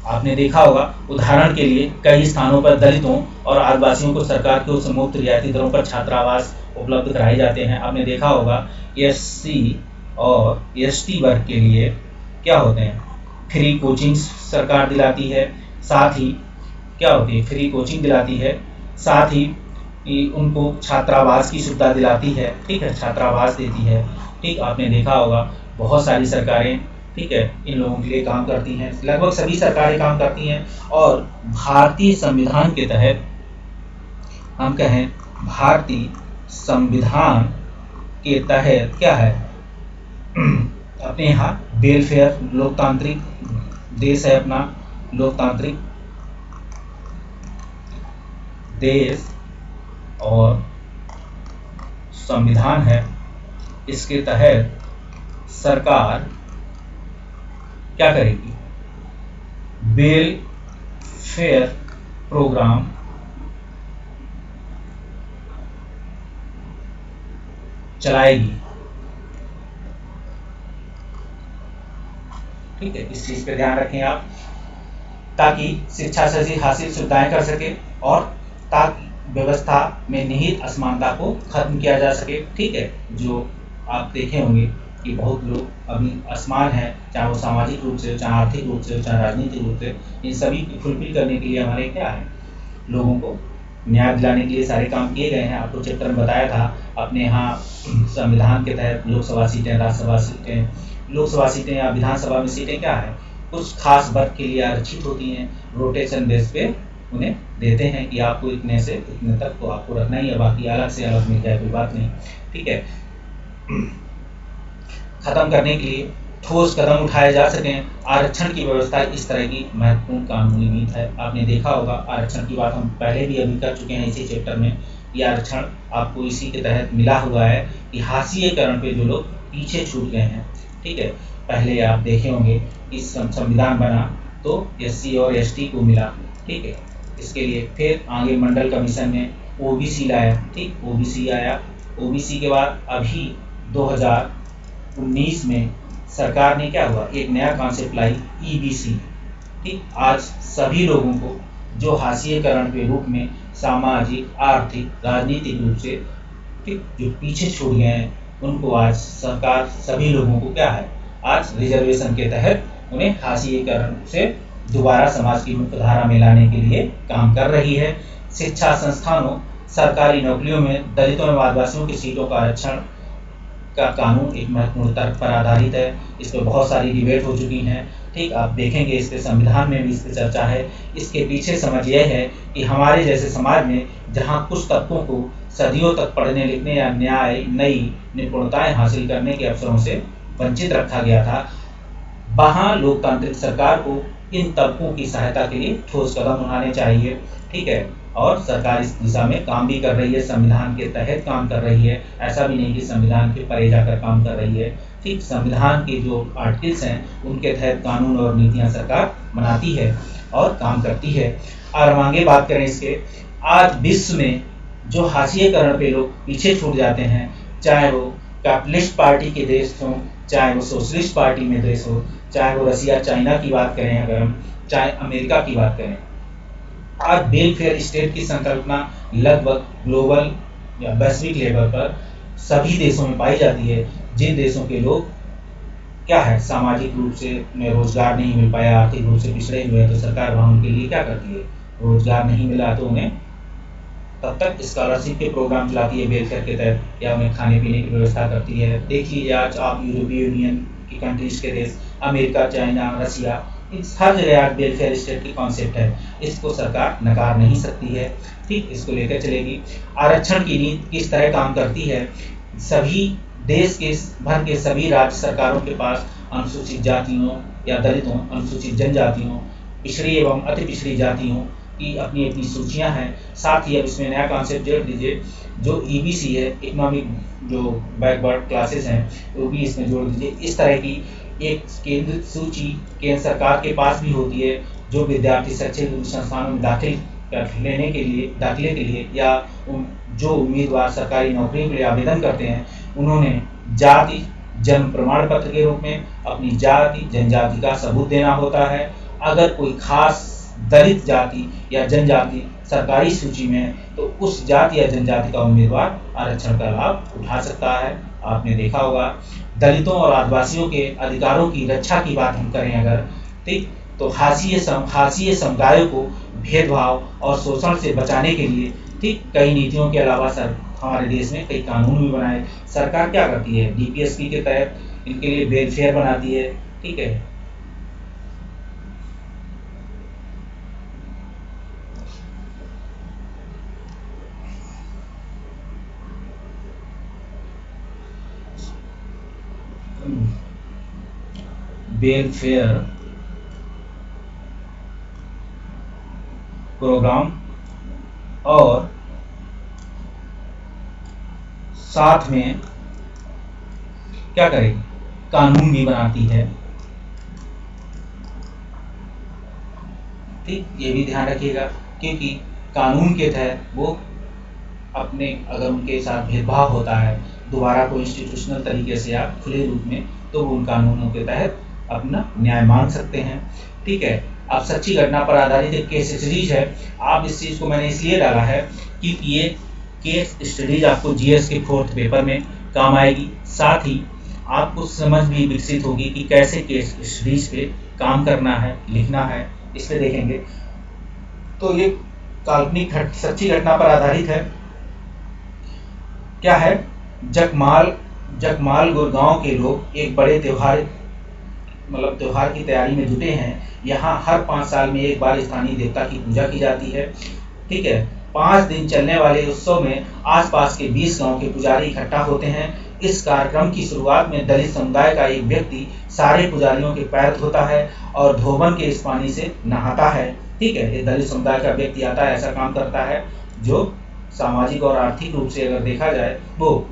आपने देखा होगा, उदाहरण के लिए कई स्थानों पर दलितों और आदिवासियों को सरकार की ओर से मुफ्त रियायती दरों पर छात्रावास उपलब्ध कराए जाते हैं। आपने देखा होगा एससी और एसटी वर्ग के लिए क्या होते हैं, फ्री कोचिंग सरकार दिलाती है, साथ ही क्या होती है, फ्री कोचिंग दिलाती है, साथ ही उनको छात्रावास की सुविधा दिलाती है। ठीक है, छात्रावास देती है। ठीक, आपने देखा होगा बहुत सारी सरकारें, ठीक है, इन लोगों के लिए काम करती हैं, लगभग सभी सरकारें काम करती हैं। और भारतीय संविधान के तहत हम कहें, भारतीय संविधान के तहत क्या है, अपने यहाँ वेलफेयर, लोकतांत्रिक देश है अपना, लोकतांत्रिक देश और संविधान है। इसके तहत सरकार क्या करेगी, वेलफेयर प्रोग्राम चलाएगी। ठीक है, इस चीज पे ध्यान रखें आप, ताकि शिक्षा से हासिल सुविधाएं कर सके और ताकि व्यवस्था में निहित असमानता को खत्म किया जा सके। ठीक है, जो आप देखे होंगे कि बहुत लोग अभी असमान है, चाहे वो सामाजिक रूप से, चाहे आर्थिक रूप से, चाहे राजनीतिक रूप से, इन सभी को फुलफिल करने के लिए हमारे क्या है, लोगों को न्याय दिलाने के लिए सारे काम किए गए हैं। आपको चैप्टर में बताया था, अपने यहाँ संविधान के तहत लोकसभा सीटें, राज्यसभा सीटें, लोकसभा सीटें या विधानसभा में सीटें क्या है, कुछ खास वर्ग के लिए आरक्षित होती हैं, रोटेशन बेस पे उन्हें देते हैं कि आपको इतने से इतने तक तो आपको रखना ही है, बाकी अलग से अलग मिल जाए, कोई बात नहीं। ठीक है, खत्म करने के लिए ठोस कदम उठाए जा सकें, आरक्षण की व्यवस्था इस तरह की महत्वपूर्ण कानूनी नीति है। आपने देखा होगा, आरक्षण की बात हम पहले भी अभी कर चुके हैं इसी चैप्टर में। ये आरक्षण आपको इसी के तहत मिला हुआ है कि हाशिएकरण पे जो लोग पीछे छूट गए हैं। ठीक है, पहले आप देखे होंगे इस संविधान बना तो एससी और एसटी को मिला। ठीक है, इसके लिए फिर आगे मंडल कमीशन ने ओबीसी लाया। ठीक, ओबीसी आया, ओबीसी के बाद अभी 2019 में सरकार ने क्या हुआ, एक नया कॉन्सेप्ट लाई, ईबीसी। ठीक, आज सभी लोगों को जो हाशिएकरण के रूप में सामाजिक, आर्थिक, राजनीतिक रूप से ठीक जो पीछे छूट गए हैं, उनको आज सरकार सभी लोगों को क्या है, आज रिजर्वेशन के तहत उन्हें हाशिएकरण से दोबारा समाज की मुख्य धारा में लाने के लिए काम कर रही है। शिक्षा संस्थानों, सरकारी नौकरियों में दलितों एवं आदिवासियों की सीटों का आरक्षण का कानून एक महत्वपूर्ण तर्क पर आधारित है। इस पर बहुत सारी डिबेट हो चुकी हैं। ठीक, आप देखेंगे इस पे संविधान में भी इस पे चर्चा है। इसके पीछे समझ यह है कि हमारे जैसे समाज में जहाँ कुछ तबकों को सदियों तक पढ़ने लिखने या न्याय, नई निपुणताएं हासिल करने के अवसरों से वंचित रखा गया था, वहाँ लोकतांत्रिक सरकार को इन तबकों की सहायता के लिए ठोस कदम उठाने चाहिए। ठीक है, और सरकार इस दिशा में काम भी कर रही है, संविधान के तहत काम कर रही है, ऐसा भी नहीं कि संविधान के परे जाकर काम कर रही है। ठीक, संविधान के जो आर्टिकल्स हैं उनके तहत कानून और नीतियां सरकार बनाती है और काम करती है। और हम आगे बात करें इसके, आज विश्व में जो हाशिएकरण पे लोग पीछे छूट जाते हैं, चाहे वो कैपिटलिस्ट पार्टी के देश हों, चाहे वो सोशलिस्ट पार्टी में देश हो, चाहे वो रसिया, चाइना की बात करें, अगर हम चाहे अमेरिका की बात करें, आज वेलफेयर स्टेट की संकल्पना लगभग ग्लोबल या वैश्विक लेवल पर सभी देशों में पाई जाती है। जिन देशों के लोग क्या है, सामाजिक रूप से उन्हें रोजगार नहीं मिल पाया, आर्थिक रूप से पिछड़े हुए हैं, तो सरकार वहाँ उनके लिए क्या करती है, रोजगार नहीं मिला तो उन्हें तब तक स्कॉलरशिप के प्रोग्राम चलाती है वेलफेयर के तहत, या उन्हें खाने पीने की व्यवस्था करती है। देख लीजिए आज आप यूरोपीय यूनियन की कंट्रीज के देश, अमेरिका, चाइना, रसिया, इस हर जगह आज वेलफेयर स्टेट की कॉन्सेप्ट है। इसको सरकार नकार नहीं सकती है। ठीक, इसको लेकर चलेगी। आरक्षण की नीति किस तरह काम करती है, सभी देश के भर के सभी राज्य सरकारों के पास अनुसूचित जातियों या दलितों, अनुसूचित जनजातियों, पिछड़ी एवं अति पिछड़ी जातियों, की अपनी अपनी सूचियां हैं। साथ ही अब इसमें नया कॉन्सेप्ट जोड़ दीजिए, जो ईबीसी है, इकोनॉमिक जो बैकवर्ड क्लासेस हैं, वो भी इसमें जोड़ दीजिए। इस तरह की एक केंद्रित सूची केंद्र सरकार के पास भी होती है, जो विद्यार्थी शैक्षणिक संस्थानों में दाखिले के लिए या जो उम्मीदवार सरकारी नौकरी के लिए आवेदन करते हैं, उन्होंने जाति जन्म प्रमाण पत्र के रूप में अपनी जाति जनजाति का सबूत देना होता है। अगर कोई खास दलित जाति या जनजाति सरकारी सूची में है, तो उस जाति या जनजाति का उम्मीदवार आरक्षण का लाभ उठा सकता है। आपने देखा होगा, दलितों और आदिवासियों के अधिकारों की रक्षा की बात हम करें अगर, ठीक, तो हाशिए समुदायों को भेदभाव और शोषण से बचाने के लिए, ठीक, कई नीतियों के अलावा हमारे देश में कई कानून भी बनाए। सरकार क्या करती है, डीपीएसपी के तहत इनके लिए वेलफेयर बनाती है, ठीक है। वेलफेयर प्रोग्राम और साथ में क्या करेगी, कानून भी बनाती है, ठीक, ये भी ध्यान रखिएगा, क्योंकि कानून के तहत वो अपने अगर उनके साथ भेदभाव होता है दोबारा को इंस्टीट्यूशनल तरीके से या खुले रूप में, तो वो उन कानूनों के तहत अपना न्याय मांग सकते हैं, ठीक है। अब सच्ची घटना पर आधारित एक केस सीरीज है। आप इस चीज़ को मैंने इसलिए डाला है कि ये केस स्टडीज आपको जीएस के 4th पेपर में काम आएगी। साथ ही आपको समझ भी विकसित होगी कि कैसे केस स्टडीज पे काम करना है, लिखना है, इस पे देखेंगे। तो ये काल्पनिक सच्ची घटना पर आधारित है। क्या है, जगमाल गुड़गांव के लोग एक बड़े त्योहार की तैयारी में जुटे हैं। यहाँ हर 5 साल में एक बार स्थानीय देवता की पूजा की जाती है, ठीक है। 5 दिन चलने वाले उत्सव में आसपास के 20 गांव के पुजारी इकट्ठा होते हैं। इस कार्यक्रम की शुरुआत में दलित समुदाय का एक व्यक्ति सारे पुजारियों के पैर धोता है और धोबन के इस पानी से नहाता है, ठीक है। ये दलित समुदाय का व्यक्ति आता है, ऐसा काम करता है, जो सामाजिक और आर्थिक रूप से अगर देखा जाए, वो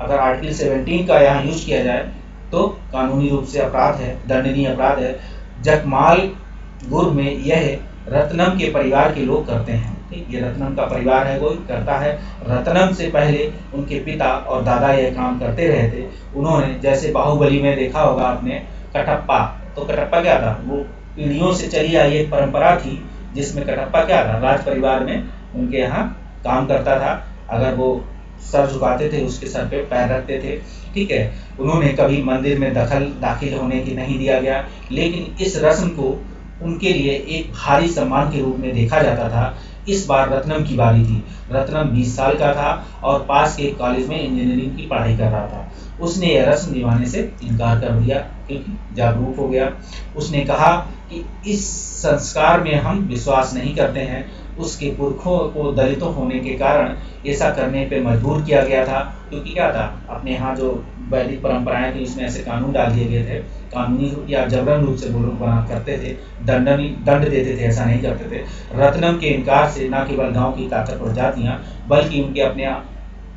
अगर आर्टिकल 17 का यहाँ यूज किया जाए तो कानूनी रूप से अपराध है, दंडनीय अपराध है। जगमालपुर में यह रत्नम के परिवार के लोग करते हैं, ठीक, ये रत्नम का परिवार है, वो करता है। रत्नम से पहले उनके पिता और दादा यह काम करते रहे थे। उन्होंने, जैसे बाहुबली में देखा होगा आपने, कटप्पा, तो कटप्पा क्या था, वो पीढ़ियों से चली आई एक परंपरा थी, जिसमें कटप्पा क्या था, राज परिवार में उनके यहाँ काम करता था। अगर वो सर झुकाते थे, उसके सर पे पैर रखते थे, ठीक है। उन्होंने कभी मंदिर में दाखिल होने की नहीं दिया गया, लेकिन इस रस्म को उनके लिए एक भारी सम्मान के रूप में देखा जाता था। इस बार रत्नम की बारी थी। रत्नम 20 साल का था और पास के कॉलेज में इंजीनियरिंग की पढ़ाई कर रहा था। उसने यह रस्म निभाने से इनकार कर दिया, क्योंकि जागरूक हो गया। उसने कहा कि इस संस्कार में हम विश्वास नहीं करते हैं। उसके पुरखों को दलितों होने के कारण ऐसा करने पे मजबूर किया गया था, क्योंकि क्या था, अपने यहाँ जो वैदिक परंपराएं थी उसमें ऐसे कानून डाल दिए गए थे, कानूनी या जबरन रूप से वो लोग बना करते थे, दंड देते थे, ऐसा नहीं करते थे। रत्नम के इनकार से न केवल गांव की ताकतवर जातियां, बल्कि उनके अपने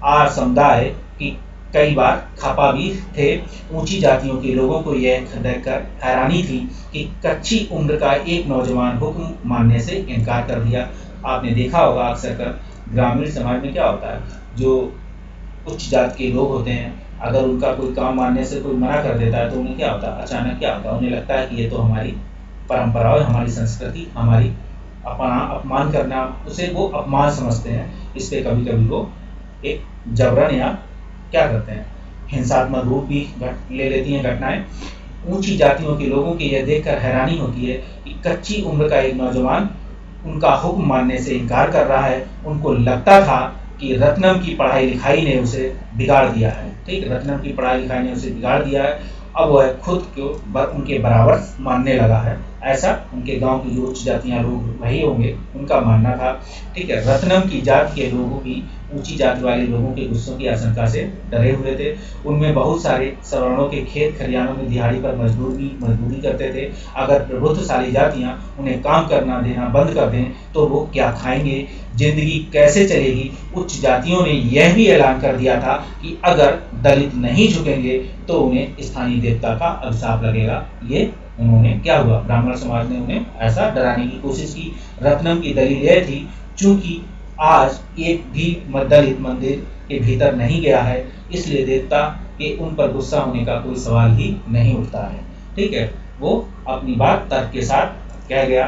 आर समुदाय की कई बार खपा भी थे। ऊंची जातियों के लोगों को यह देखकर हैरानी थी कि कच्ची उम्र का एक नौजवान हुक्म मानने से इनकार कर दिया। आपने देखा होगा अक्सर कर ग्रामीण समाज में क्या होता है, जो उच्च जाति के लोग होते हैं, अगर उनका कोई काम मानने से कोई मना कर देता है तो उन्हें क्या होता है, अचानक क्या होता है, उन्हें लगता है कि ये तो हमारी परंपरा है, हमारी संस्कृति, हमारी अपमान करना, उसे वो अपमान समझते हैं। इस पे कभी कभी वो एक जबरन या क्या करते हैं, हिंसात्मक रूप भी ले लेती हैं घटनाएं। ऊंची जातियों के लोगों की यह देखकर हैरानी होती है कि कच्ची उम्र का एक नौजवान उनका हुक्म मानने से इनकार कर रहा है। उनको लगता था कि रत्नम की पढ़ाई लिखाई ने उसे बिगाड़ दिया है, ठीक, रत्नम की पढ़ाई लिखाई ने उसे बिगाड़ दिया है। अब वह खुद को उनके बराबर मानने लगा है, ऐसा उनके गांव की जो उच्च जातियां लोग वही होंगे उनका मानना था। ठीक है, रत्नम की जाति के लोगों की ऊंची जाति वाले लोगों के गुस्सों की आशंका से डरे हुए थे। उनमें बहुत सारे सवर्णों के खेत खलिहानों में दिहाड़ी पर मजदूरी करते थे। अगर प्रभुत्वशाली जातियां उन्हें काम करना देना बंद कर दें तो वो क्या खाएंगे, जिंदगी कैसे चलेगी। उच्च जातियों ने यह भी ऐलान कर दिया था कि अगर दलित नहीं झुकेंगे तो उन्हें स्थानीय देवता का अभिशाप लगेगा। ये उन्होंने क्या हुआ, ब्राह्मण समाज ने उन्हें ऐसा डराने की कोशिश की। रत्नम की दलील यह थी, चूंकि आज एक भी दलित मंदिर के भीतर नहीं गया है, इसलिए देवता के उन पर गुस्सा होने का कोई सवाल ही नहीं उठता है। ठीक है, वो अपनी बात तर्क के साथ कह गया।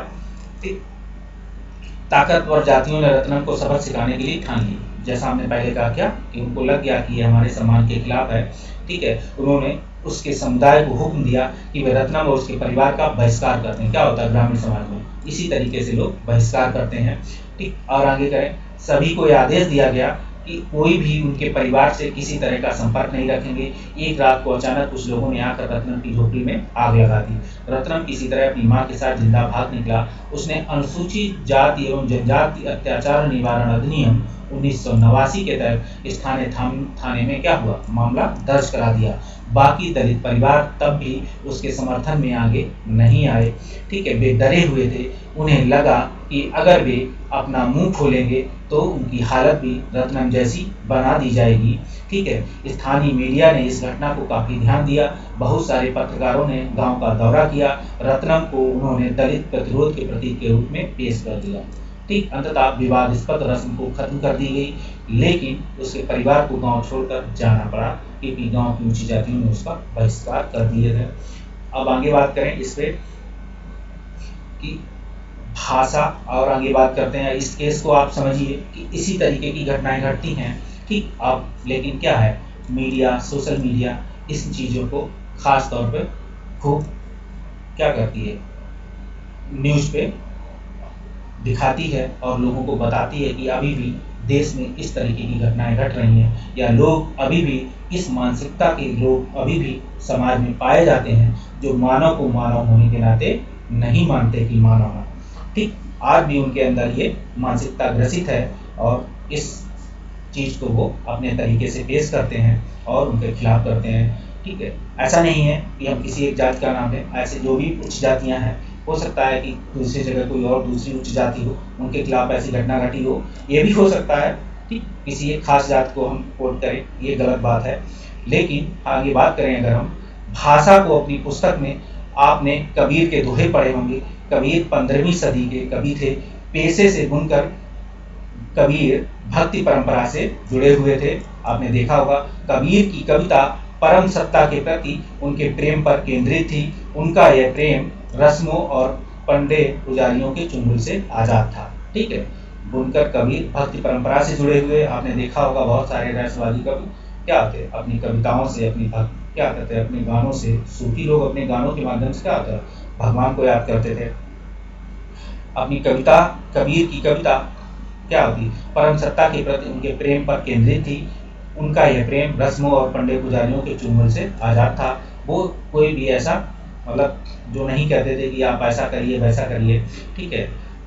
ताकतवर जातियों ने रत्नम को सबक सिखाने के लिए ठान ली। जैसा हमने पहले कहा क्या कि उनको लग गया कि ये हमारे सम्मान के खिलाफ है। ठीक है, उन्होंने उसके समुदाय को हुक्म दिया कि वे रत्नम और उसके परिवार का बहिष्कार करते हैं। क्या होता है ग्रामीण समाज में, इसी तरीके से लोग बहिष्कार करते हैं। ठीक, और आगे करें, सभी को यह आदेश दिया गया कि कोई भी उनके परिवार से किसी तरह का संपर्क नहीं रखेंगे। एक रात को अचानक कुछ लोगों ने आकर रत्नम की झोपड़ी में आग लगा दी। रत्नम किसी तरह अपनी मां के साथ जिंदा भाग निकला। उसने अनुसूचित जाति एवं जनजाति अत्याचार निवारण अधिनियम 1989 के तहत स्थानीय थाने में क्या हुआ, मामला दर्ज करा दिया। बाकी दलित परिवार तब भी उसके समर्थन में आगे नहीं आए। ठीक है, वे डरे हुए थे। उन्हें लगा कि अगर वे अपना मुंह खोलेंगे तो उनकी हालत भी रत्नम जैसी बना दी जाएगी। ठीक है, स्थानीय मीडिया ने इस घटना को काफी ध्यान दिया। बहुत सारे पत्रकारों ने गांव का दौरा किया। रत्नम को उन्होंने दलित प्रतिरोध के प्रतीक के रूप में पेश कर दिया। ठीक, अंततः विवादास्पद रस्म को खत्म कर दी गई, लेकिन उसके परिवार को गांव छोड़कर जाना पड़ा क्योंकि गांव की ऊंची जातियों ने उसका बहिष्कार कर दिए थे। अब आगे बात करें इस पे कि भाषा, और आगे बात करते हैं इस केस को। आप समझिए कि इसी तरीके की घटनाएं घटती हैं। ठीक, अब लेकिन क्या है, मीडिया, सोशल मीडिया इस चीज़ों को खास तौर पे खूब क्या करती है, न्यूज़ पे दिखाती है और लोगों को बताती है कि अभी भी देश में इस तरीके की घटनाएं घट रही हैं, या लोग अभी भी इस मानसिकता के लोग अभी भी समाज में पाए जाते हैं जो मानव को मानव होने के नाते नहीं मानते कि मानव है। ठीक, आज भी उनके अंदर ये मानसिकता ग्रसित है और इस चीज़ को वो अपने तरीके से पेश करते हैं और उनके खिलाफ करते हैं। ठीक है, ऐसा नहीं है कि हम किसी एक जाति का नाम लें। ऐसे जो भी उच्च जातियाँ हैं, हो सकता है कि दूसरी जगह कोई और दूसरी उच्च जाति हो, उनके खिलाफ ऐसी घटना घटी हो, ये भी हो सकता है। ठीक, किसी एक खास जाति को हम कोट करें, ये गलत बात है। लेकिन आगे बात करें, अगर हम भाषा को, अपनी पुस्तक में आपने कबीर के दोहे पढ़े होंगे। कबीर 15वीं सदी के कवि थे। पेशे से बुनकर कबीर भक्ति परंपरा से जुड़े हुए थे। आपने देखा होगा कबीर की कविता परम सत्ता के प्रति उनके प्रेम पर केंद्रित थी। उनका यह प्रेम रस्मों और पंडे पुजारियों के चुंगल से आजाद था। ठीक है, बुनकर कबीर भक्ति परंपरा से जुड़े हुए। आपने देखा होगा बहुत सारे रहस्यवादी कवि क्या होते हैं, अपनी कविताओं से, अपनी क्या करते हैं, अपने गानों से, सूफी लोग अपने गानों के माध्यम से क्या होता है, भगवान को याद करते थे। अपनी कविता, कबीर की कविता क्या होती, परम सत्ता के प्रति उनके प्रेम पर केंद्रित थी। उनका यह प्रेम रस्मों और पंडे पुजारियों के चुंगल से आजाद था। वो कोई भी ऐसा मतलब जो नहीं कहते थे कि आप ऐसा करिए वैसा करिए। ठीक है,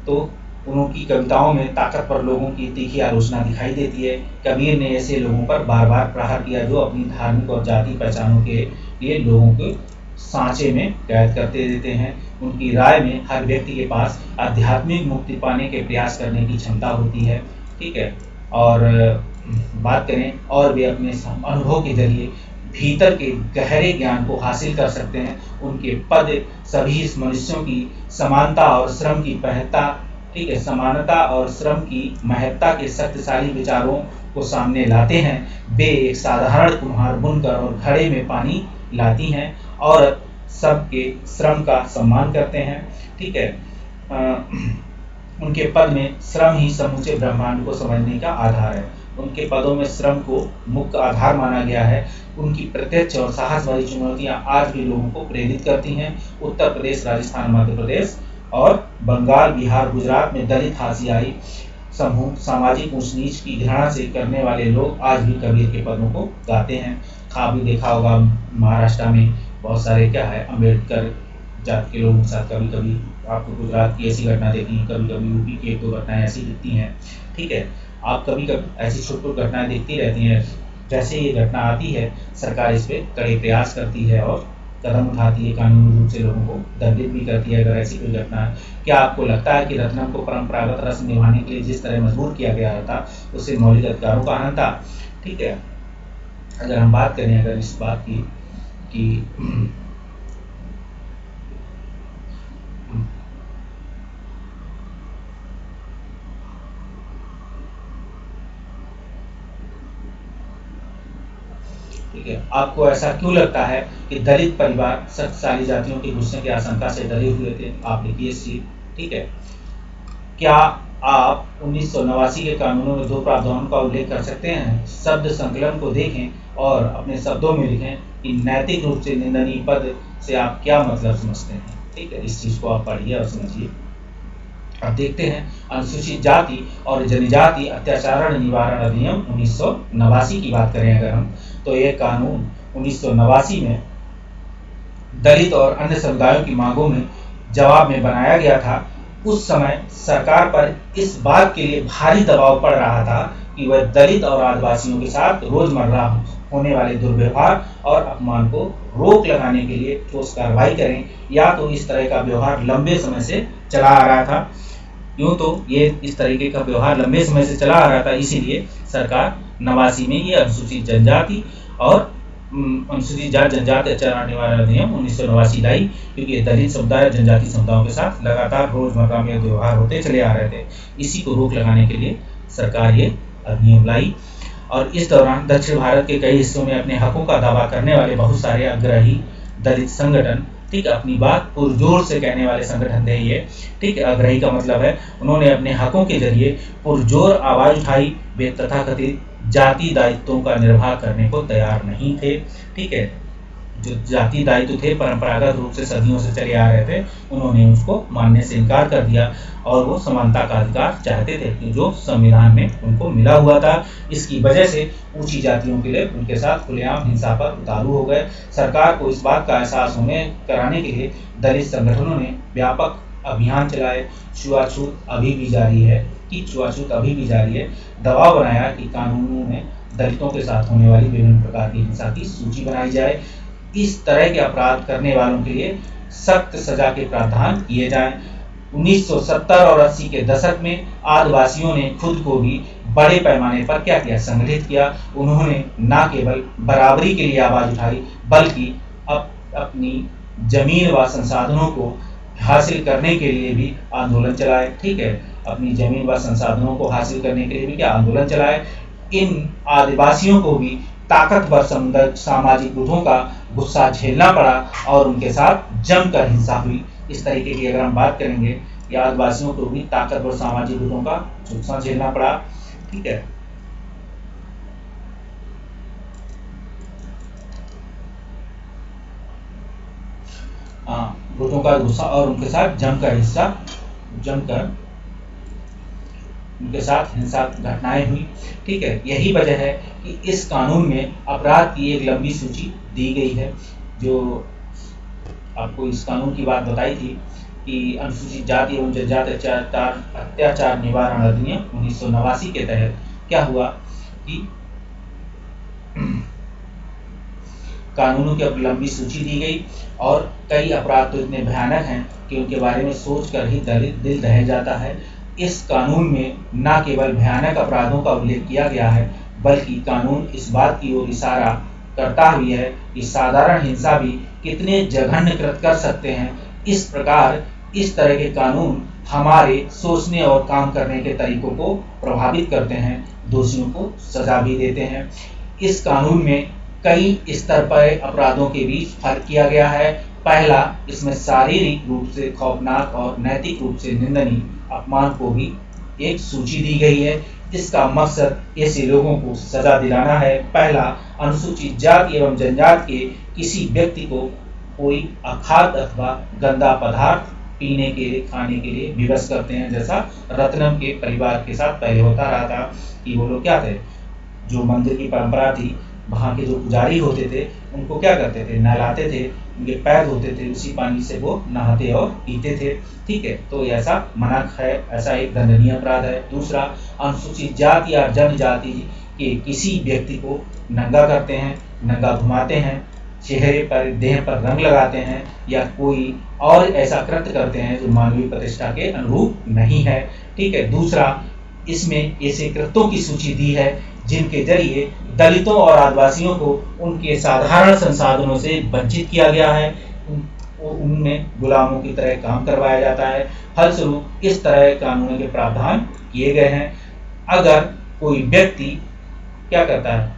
तो उनकी कविताओं में ताकतवर लोगों की तीखी आलोचना दिखाई देती है। कबीर ने ऐसे लोगों पर बार बार प्रहार किया जो अपनी धार्मिक और जाति पहचानों के लिए लोगों को सांचे में कैद करते देते हैं। उनकी राय में हर व्यक्ति के पास आध्यात्मिक मुक्ति पाने के प्रयास करने की क्षमता होती है। ठीक है, और बात करें और वे अपने अनुभव के जरिए भीतर के गहरे ज्ञान को हासिल कर सकते हैं। उनके पद सभी मनुष्यों की समानता और श्रम की महत्ता, ठीक है, समानता और श्रम की महत्ता के शक्तिशाली विचारों को सामने लाते हैं। वे एक साधारण कुम्हार बुनकर और घड़े में पानी लाती हैं और सबके श्रम का सम्मान करते हैं। ठीक है, उनके पद में श्रम ही समूचे ब्रह्मांड को समझने का आधार है। उनके पदों में श्रम को मुख्य आधार माना गया है। उनकी प्रत्यक्ष और साहस भरी चुनौतियां आज भी लोगों को प्रेरित करती हैं। उत्तर प्रदेश, राजस्थान, मध्य प्रदेश और बंगाल, बिहार, गुजरात में दलित, हाशियाई समूह, सामाजिक ऊंच नीच की घृणा से करने वाले लोग आज भी कबीर के पदों को गाते हैं। आपने देखा होगा महाराष्ट्र में बहुत सारे क्या है, अम्बेडकर जात के लोगों के साथ। कभी कभी आपको गुजरात की ऐसी घटना देखी, कभी कभी यूपी की 1-2 घटनाएं ऐसी दिखती हैं, ठीक है। आप कभी कभी ऐसी छोटी घटनाएं दिखती रहती हैं। जैसे ये घटना आती है, सरकार इस पर कड़े प्रयास करती है और कदम उठाती है, कानूनी रूप से लोगों को दंडित भी करती है अगर ऐसी कोई घटना है। क्या आपको लगता है कि रत्नम को परंपरागत रस्म निभाने के लिए जिस तरह मजबूर किया गया था, उससे मौलिक अधिकारों का हनन था? ठीक है। अगर हम बात करें अगर इस बात की कि ठीक है, आपको ऐसा क्यों लगता है कि दलित परिवार शक्तिशाली जातियों के घुसने की आशंका से डरे हुए थे? आप लिखिए इस चीज, ठीक है। क्या आप 1989 के कानूनों में 2 प्रावधानों का उल्लेख कर सकते हैं? शब्द संकलन को देखें और अपने शब्दों में लिखें कि नैतिक रूप से निंदनीय पद से आप क्या मतलब समझते हैं। ठीक है, इस चीज को आप पढ़िए और समझिए। अब देखते हैं अनुसूचित जाति और जनजाति अत्याचार निवारण अधिनियम 1989 की बात करें अगर हम, तो यह कानून 1989 में दलित और अन्य समुदायों की मांगों में जवाब में बनाया गया था। उस समय सरकार पर इस बात के लिए भारी दबाव पड़ रहा था कि वह दलित और आदिवासियों के साथ रोजमर्रा होने वाले दुर्व्यवहार और अपमान को रोक लगाने के लिए ठोस कार्रवाई करें। या तो इस तरह का व्यवहार लंबे समय से चला आ रहा था, यूं तो ये इस तरीके का व्यवहार लंबे समय से चला आ रहा था, इसीलिए सरकार 89 में ये अनुसूचित जनजाति और अनुसूचित जाति जनजाति अत्याचार निवारण अधिनियम 1989 लाई, क्योंकि दलित समुदाय जनजाति समुदायों के साथ लगातार रोजमर्रा में व्यवहार होते चले आ रहे थे। इसी को रोक लगाने के लिए सरकार ये अधिनियम लाई। और इस दौरान दक्षिण भारत के कई हिस्सों में अपने हकों का दावा करने वाले बहुत सारे आग्रही दलित संगठन, ठीक है, अपनी बात पुरजोर से कहने वाले संगठन थे ये, ठीक है। आग्रही का मतलब है उन्होंने अपने हकों के जरिए पुरजोर आवाज उठाई। वे तथाकथित जाति दायित्वों का निर्वाह करने को तैयार नहीं थे, ठीक है। जो जाति दायित्व थे परंपरागत रूप से सदियों से चले आ रहे थे, उन्होंने उसको मानने से इनकार कर दिया और वो समानता का अधिकार चाहते थे जो संविधान में उनको मिला हुआ था। इसकी वजह से ऊंची जातियों के लिए उनके साथ खुलेआम हिंसा पर उतारू हो गए। सरकार को इस बात का एहसास होने कराने के लिए दलित संगठनों ने व्यापक अभियान चलाए। छुआछूत अभी भी जारी है दबाव बनाया कि कानूनों में दलितों के साथ होने वाली विभिन्न प्रकार की हिंसा की सूची बनाई जाए। इस तरह के अपराध करने वालों के लिए सख्त सजा के प्रावधान किए जाएं। 1970 और 80 के दशक में आदिवासियों ने खुद को भी बड़े पैमाने पर क्या किया, संगठित किया। उन्होंने न केवल बराबरी के लिए आवाज उठाई, बल्कि अपनी जमीन व संसाधनों को हासिल करने के लिए भी आंदोलन चलाए, ठीक है। अपनी जमीन व संसाधनों को हासिल करने के लिए भी क्या आंदोलन चलाए। इन आदिवासियों को भी ताकतवर सामाजिक गुटों का गुस्सा झेलना पड़ा और उनके साथ जमकर हिंसा हुई। इस तरीके की अगर हम बात करेंगे कि आदिवासियों को भी ताकतवर सामाजिक गुटों का गुस्सा झेलना पड़ा, ठीक है। गुटों का गुस्सा और उनके साथ जमकर उनके साथ हिंसा घटनाएं हुई, ठीक है। यही वजह है कि इस कानून में अपराध की एक लंबी सूची दी गई है। जो आपको इस कानून की बात बताई थी कि अनुसूचित जाति एवं जनजाति अत्याचार निवारण अधिनियम 1989 के तहत क्या हुआ कि कानूनों की लंबी सूची दी गई और कई अपराध तो इतने भयानक हैं कि उनके बारे में सोचकर ही दिल दहल जाता है। इस कानून में न केवल भयानक अपराधों का उल्लेख किया गया है, बल्कि कानून इस बात की ओर इशारा करता भी है कि साधारण हिंसा भी कितने जघन्य कृत कर सकते हैं। इस प्रकार इस तरह के कानून हमारे सोचने और काम करने के तरीकों को प्रभावित करते हैं, दोषियों को सजा भी देते हैं। इस कानून में कई स्तर पर अपराधों के बीच फर्क किया गया है। पहला, इसमें शारीरिक रूप से खौफनाक और नैतिक रूप से निंदनीय अपमान को भी एक सूची दी गई है। इसका मकसद ऐसे लोगों को सजा दिलाना है। पहला, अनुसूचित जाति एवं जनजाति के किसी व्यक्ति को कोई अखाद्य अथवा गंदा पदार्थ पीने के लिए, खाने के लिए विवश करते हैं, जैसा रत्नम के परिवार के साथ पहले होता रहा था कि वो लोग क्या थे, जो मंदिर की परंपरा थी वहाँ के जो पुजारी होते थे उनको क्या करते थे, नहलाते थे, उनके पैर धोते थे, उसी पानी से वो नहाते और पीते थे। ठीक है, तो ऐसा मना है, ऐसा एक दंडनीय अपराध है। दूसरा, अनुसूचित जाति या जनजाति के किसी व्यक्ति को नंगा करते हैं, नंगा घुमाते हैं, चेहरे पर देह पर रंग लगाते हैं या कोई और ऐसा कृत्य करते हैं जो मानवीय प्रतिष्ठा के अनुरूप नहीं है। ठीक है, दूसरा, इसमें ऐसे कृत्यों की सूची दी है जिनके जरिए दलितों और आदिवासियों को उनके साधारण संसाधनों से वंचित किया गया है, उनमें गुलामों की तरह काम करवाया जाता है। फलस्वरूप इस तरह कानून के प्रावधान किए गए हैं। अगर कोई व्यक्ति क्या करता है,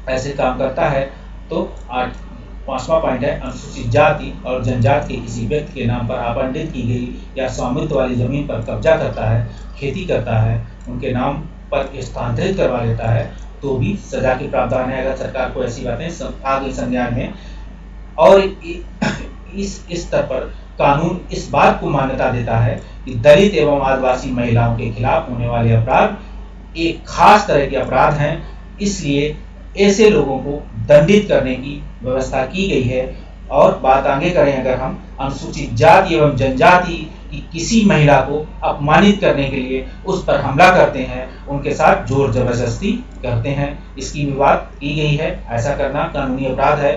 ऐसे काम करता है, तो 5वां पॉइंट है, अनुसूचित जाति और जनजाति के किसी व्यक्ति के नाम पर आवंटित की गई या स्वामित्व वाली जमीन पर कब्जा करता है, खेती करता है, उनके नाम पर स्थानांतरित करवा लेता है, तो भी सजा के प्रावधान है अगर सरकार को ऐसी बातें आगे संज्ञान में। और इस स्तर पर कानून इस बात को मान्यता देता है कि दलित एवं आदिवासी महिलाओं के खिलाफ होने वाले अपराध एक खास तरह के अपराध हैं, इसलिए ऐसे लोगों को दंडित करने की व्यवस्था की गई है। और बात आगे करें, अगर हम अनुसूचित जाति एवं जनजाति की किसी महिला को अपमानित करने के लिए उस पर हमला करते हैं, उनके साथ जोर जबरदस्ती करते हैं, इसकी भी बात की गई है। ऐसा करना कानूनी अपराध है।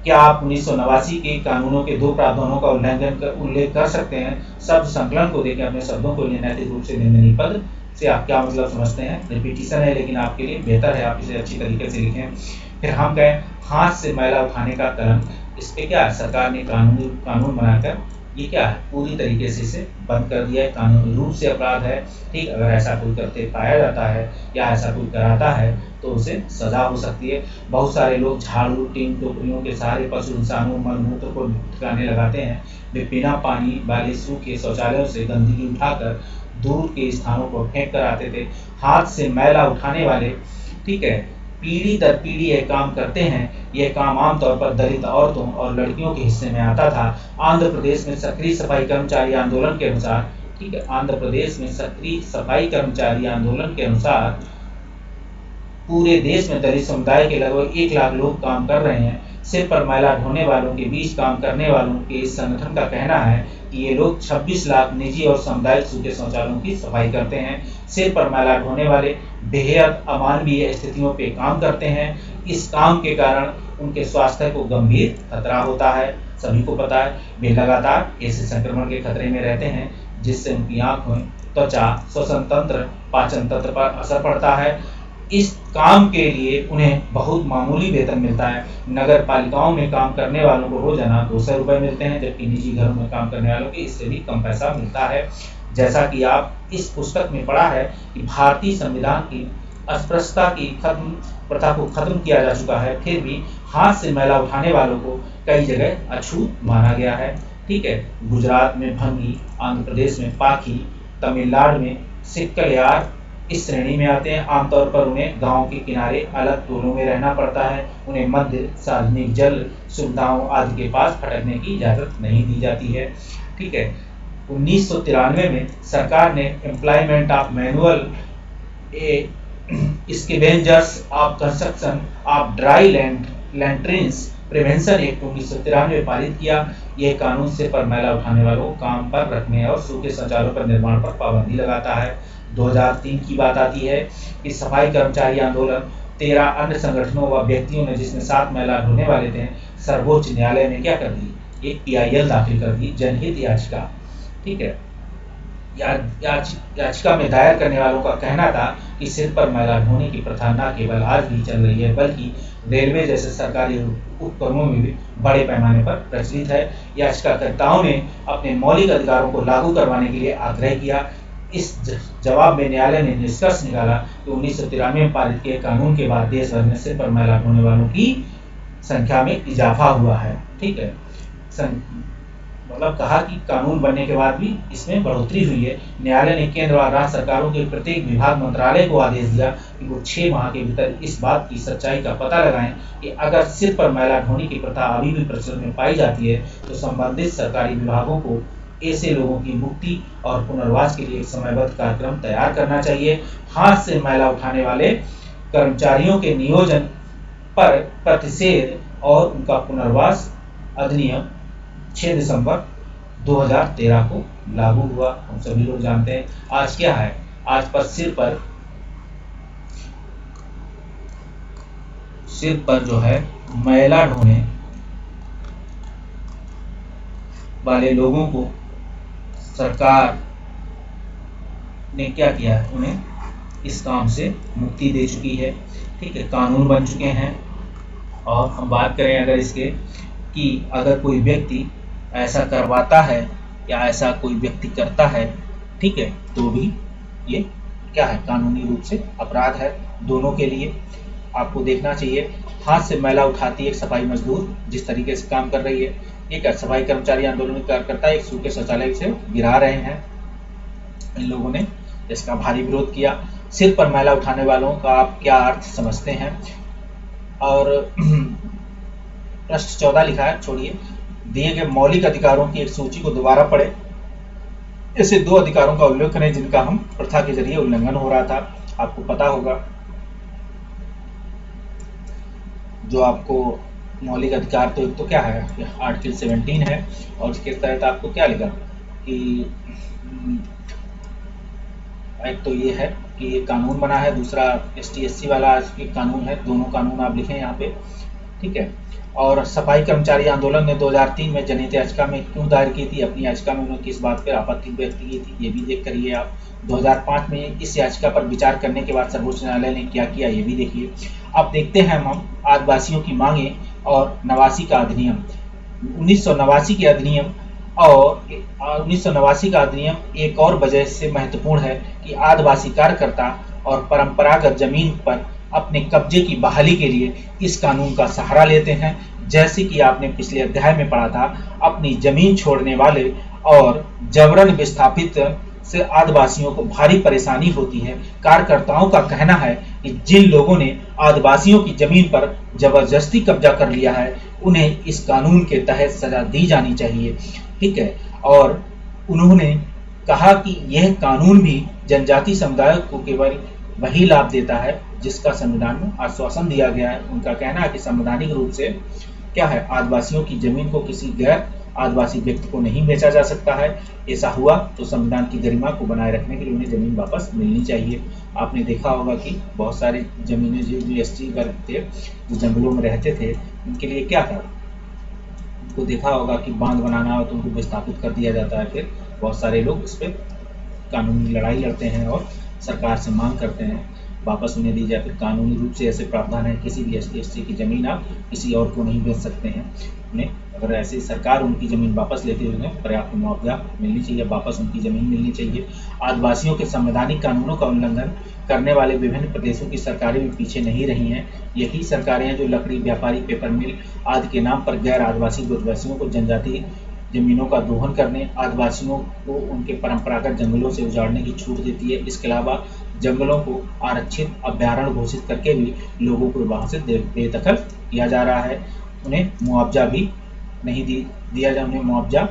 क्या आप 1989 के कानूनों के 2 प्रावधानों का उल्लेख कर सकते हैं? शब्द संकलन को देखें, अपने शब्दों को नैतिक रूप से निंदनीय पद से आप क्या मतलब समझते हैं? रिपीटिशन है, लेकिन आपके लिए बेहतर है आप इसे अच्छी तरीके से लिखें। फिर हम कहें हाथ से मैला उठाने का कलंक, इस पे क्या है, सरकार ने कानून बनाकर ये क्या है, पूरी तरीके से इसे बंद कर दिया है, कानूनी रूप से अपराध है। ठीक, अगर ऐसा कोई करते पाया जाता है या ऐसा कोई कराता है तो उसे सजा हो सकती है। बहुत सारे लोग झाड़ू, टीन, टोकरियों के सहारे पशु इंसानों मलमूत्र को ठिकाने लगाते हैं। वे बिना पानी वाले सूखे शौचालयों से गंदगी उठाकर दूर के स्थानों पर फेंक कर आते थे। हाथ से मैला उठाने वाले, ठीक है, पीढ़ी दर पीढ़ी यह काम करते हैं। यह काम आमतौर पर दलित औरतों और लड़कियों के हिस्से में आता था। आंध्र प्रदेश में सक्रिय सफाई कर्मचारी आंदोलन के अनुसार, ठीक है, आंध्र प्रदेश में सक्रिय सफाई कर्मचारी आंदोलन के अनुसार पूरे देश में दलित समुदाय के लगभग 1 लाख लोग काम कर रहे हैं। सिर पर मैला ढोने वालों के बीच काम करने वालों के इस संगठन का कहना है कि ये लोग 26 लाख निजी और सामुदायिक सूखे शौचालयों की सफाई करते हैं। सिर पर मैला ढोने वाले बेहद अमानवीय स्थितियों पे काम करते हैं। इस काम के कारण उनके स्वास्थ्य को गंभीर खतरा होता है। सभी को पता है, वे लगातार ऐसे संक्रमण के खतरे में रहते हैं जिससे उनकी आंखों, त्वचा, श्वसन तंत्र, पाचन तंत्र पर असर पड़ता है। इस काम के लिए उन्हें बहुत मामूली वेतन मिलता है। नगर पालिकाओं में काम करने वालों को रोजाना 200 रुपए मिलते हैं, जबकि निजी घरों में काम करने वालों को इससे भी कम पैसा मिलता है। जैसा कि आप इस पुस्तक में पढ़ा है कि भारतीय संविधान की अस्पृश्यता की प्रथा को खत्म किया जा चुका है, फिर भी हाथ से मैला उठाने वालों को कई जगह अछूत माना गया है। ठीक है, गुजरात में भंगी, आंध्र प्रदेश में पाखी, तमिलनाडु में सिक्कलयार इस श्रेणी में आते हैं। आमतौर पर उन्हें गांव के किनारे अलग टोलों में रहना पड़ता है। उन्हें मंदिर, सार्वजनिक जल सुविधाओं आदि के पास भटकने की इजाजत नहीं दी जाती है। ठीक है, 1993 में सरकार ने employment of manual scavengers of construction of dry latrines prevention act 1993 पारित किया। यह कानून सिर पर मैला उठाने वालों को काम पर रखने और सूखे शौचालयों पर निर्माण पर पाबंदी लगाता है। 2003 की बात आती है कि सफाई कर्मचारी आंदोलन 13 अन्य संगठनों व व्यक्तियों ने, जिसमें 7 महिला ढोने वाले थे, सर्वोच्च न्यायालय में क्या कर दी, एक PIL दाखिल कर दी, जनहित याचिका। ठीक है, याचिका में दायर करने वालों का कहना था कि सिर पर मैला ढोने की प्रथा न केवल आज भी चल रही है, बल्कि रेलवे जैसे सरकारी उपक्रमों में भी बड़े पैमाने पर प्रचलित है। याचिकाकर्ताओं ने अपने मौलिक अधिकारों को लागू करवाने के लिए आग्रह किया। इस जवाब में न्यायालय ने निष्कर्ष निकाला कि 1993 में पारित किए कानून के बाद देश भर में सिर पर मैला ढोने वालों की संख्या में इजाफा हुआ है। ठीक है, मतलब कहा कि कानून बनने के बाद भी इसमें बढ़ोतरी हुई है। न्यायालय ने केंद्र और राज्य सरकारों के प्रत्येक विभाग मंत्रालय को आदेश दिया कि वो 6 माह के भीतर इस बात की सच्चाई का पता लगाएं कि अगर सिर पर मैला ढोने की प्रथा अभी भी प्रचलन में पाई जाती है तो संबंधित सरकारी विभागों को ऐसे लोगों की मुक्ति और पुनर्वास के लिए एक समयबद्ध कार्यक्रम तैयार करना चाहिए। हाथ से मैला उठाने वाले कर्मचारियों के नियोजन पर प्रतिषेध और उनका पुनर्वास अधिनियम 6 दिसंबर 2013 को लागू हुआ। हम सभी लोग जानते हैं आज क्या है, आज पर सिर पर जो है मैला ढोने वाले लोगों को सरकार ने क्या किया है, उन्हें इस काम से मुक्ति दे चुकी है। ठीक है, कानून बन चुके हैं। और हम बात करें अगर इसके कि अगर कोई व्यक्ति ऐसा करवाता है या ऐसा कोई व्यक्ति करता है, ठीक है, तो भी ये क्या है, कानूनी रूप से अपराध है दोनों के लिए। आपको देखना चाहिए, हाथ से मैला उठाती एक सफाई मजदूर जिस तरीके से काम कर रही है, ठीक है, सफाई कर्मचारी आंदोलन कार्यकर्ता एक सूखे शौचालय से गिरा रहे हैं। इन लोगों ने इसका भारी विरोध किया। सिर पर मैला उठाने वालों का आप क्या अर्थ समझते हैं? और प्रश्न 14 लिखा है, छोड़िए, दिए गए मौलिक अधिकारों की एक सूची को दोबारा पढ़े। ऐसे 2 अधिकारों का उल्लेख करें जिनका हम प्रथा के जरिए उल्लंघन हो रहा था। आपको पता होगा जो आपको मौलिक अधिकार, तो एक तो क्या है, आर्टिकल 17 है, और इसके तहत आपको क्या लिखा कि एक तो ये है कि ये कानून बना है, दूसरा ST/SC वाला एक कानून है, दोनों कानून आप लिखें यहाँ पे, ठीक है। और सफाई कर्मचारी आंदोलन ने 2003 में जनहित याचिका में क्यों दायर की थी, अपनी याचिका में उन्होंने किस बात पर आपत्ति व्यक्त की थी, ये भी देख करिए आप। 2005 में इस याचिका पर विचार करने के बाद सर्वोच्च न्यायालय ने क्या किया, ये भी देखिए। अब देखते हैं हम आदिवासियों की मांगे और 89 का अधिनियम। 1989 के अधिनियम और 1989 का अधिनियम एक और वजह से महत्वपूर्ण है कि आदिवासी कार्यकर्ता और परंपरागत जमीन पर अपने कब्जे की बहाली के लिए इस कानून का सहारा लेते हैं। जैसे कि आपने पिछले अध्याय में पढ़ा था, अपनी जमीन छोड़ने वाले और जबरन विस्थापित से आदिवासियों को भारी परेशानी होती है। कार्यकर्ताओं का कहना है कि जिन लोगों ने आदिवासियों की जमीन पर जबरदस्ती कब्जा कर लिया है, उन्हें इस कानून के तहत सजा दी जानी चाहिए, ठीक है। और उन्होंने कहा कि यह कानून भी जनजाति समुदाय को केवल वही लाभ देता है जिसका संविधान में आश्वासन दिया गया है। उनका कहना है कि संवैधानिक रूप से क्या है, आदिवासियों की जमीन को किसी गैर आदिवासी व्यक्ति को नहीं बेचा जा सकता है। ऐसा हुआ तो संविधान की गरिमा को बनाए रखने के लिए उन्हें जमीन वापस मिलनी चाहिए। आपने देखा होगा कि बहुत सारी जमीनें जो ST वर्ग थे, जो जंगलों में रहते थे, उनके लिए क्या था, उनको देखा होगा कि बांध बनाना हो तो उनको विस्थापित कर दिया जाता है। फिर बहुत सारे लोग इस पर कानूनी लड़ाई लड़ते हैं और सरकार से मांग करते हैं वापस उन्हें दी जाए। फिर कानूनी रूप से ऐसे प्रावधान है, किसी भी ST/SC की जमीन आप किसी और को नहीं बेच सकते हैं। उन्हें अगर ऐसी सरकार उनकी जमीन वापस लेती है, उन्हें पर्याप्त मुआवजा मिलनी चाहिए, वापस उनकी जमीन मिलनी चाहिए। आदिवासियों के संवैधानिक कानूनों का उल्लंघन करने वाले विभिन्न प्रदेशों की सरकारें भी पीछे नहीं रही हैं। यही सरकारें हैं जो लकड़ी व्यापारी, पेपर मिल आदि के नाम पर गैर आदिवासी आदिवासियों को जनजाति जमीनों का दोहन करने, आदिवासियों को उनके परंपरागत जंगलों से उजाड़ने की छूट देती है। इसके अलावा जंगलों को आरक्षित अभ्यारण्य घोषित करके भी लोगों को वहां से बेदखल किया जा रहा है। उन्हें मुआवजा भी नहीं उन्हें मुआवजा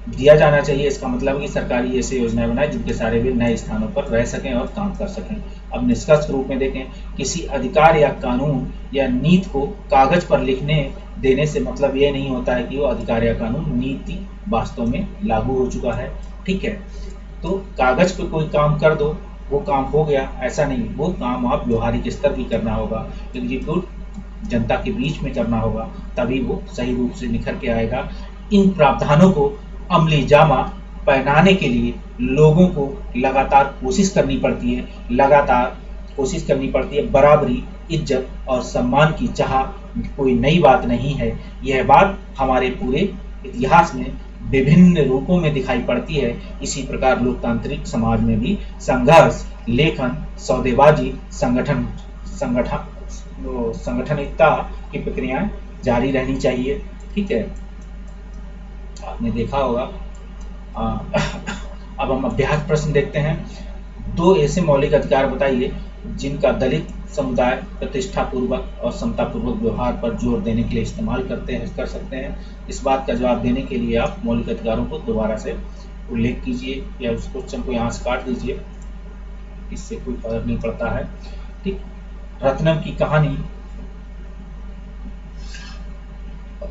दिया जाना चाहिए। इसका मतलब है कि सरकारी ऐसे योजनाएं बनाए जिनके सारे भी नए स्थानों पर रह सकें और काम कर सकें। अब निष्कर्ष रूप में देखें, किसी अधिकार या कानून या नीति को कागज पर लिखने देने से मतलब ये नहीं होता है कि वो अधिकार या कानून नीति वास्तव में लागू हो चुका है, ठीक है। तो कागज पे कोई काम कर दो, वो काम हो गया, ऐसा नहीं। वो काम आप व्यवहारिक स्तर भी करना होगा, एग्जीक्यूट जनता के बीच में करना होगा, तभी वो सही रूप से निखर के आएगा। इन प्रावधानों को अमली जामा पहनाने के लिए लोगों को लगातार कोशिश करनी पड़ती है। बराबरी, इज्जत और सम्मान की चाह कोई नई बात नहीं है। यह बात हमारे पूरे इतिहास में विभिन्न रूपों में दिखाई पड़ती है। इसी प्रकार लोकतांत्रिक समाज में भी संघर्ष, लेखन, सौदेबाजी, संगठनिकता की प्रक्रियाएं जारी रहनी चाहिए, ठीक है। आपने देखा होगा। अब हम अभ्यास प्रश्न देखते हैं। 2 ऐसे मौलिक अधिकार बताइए जिनका दलित समुदाय प्रतिष्ठापूर्वक और समतापूर्वक व्यवहार पर जोर देने के लिए इस्तेमाल कर सकते हैं। इस बात का जवाब देने के लिए आप मौलिक अधिकारों को दोबारा से उल्लेख कीजिए या उस क्वेश्चन को यहाँ से काट दीजिए, इससे कोई फर्क नहीं पड़ता है, ठीक। रत्नम की कहानी आप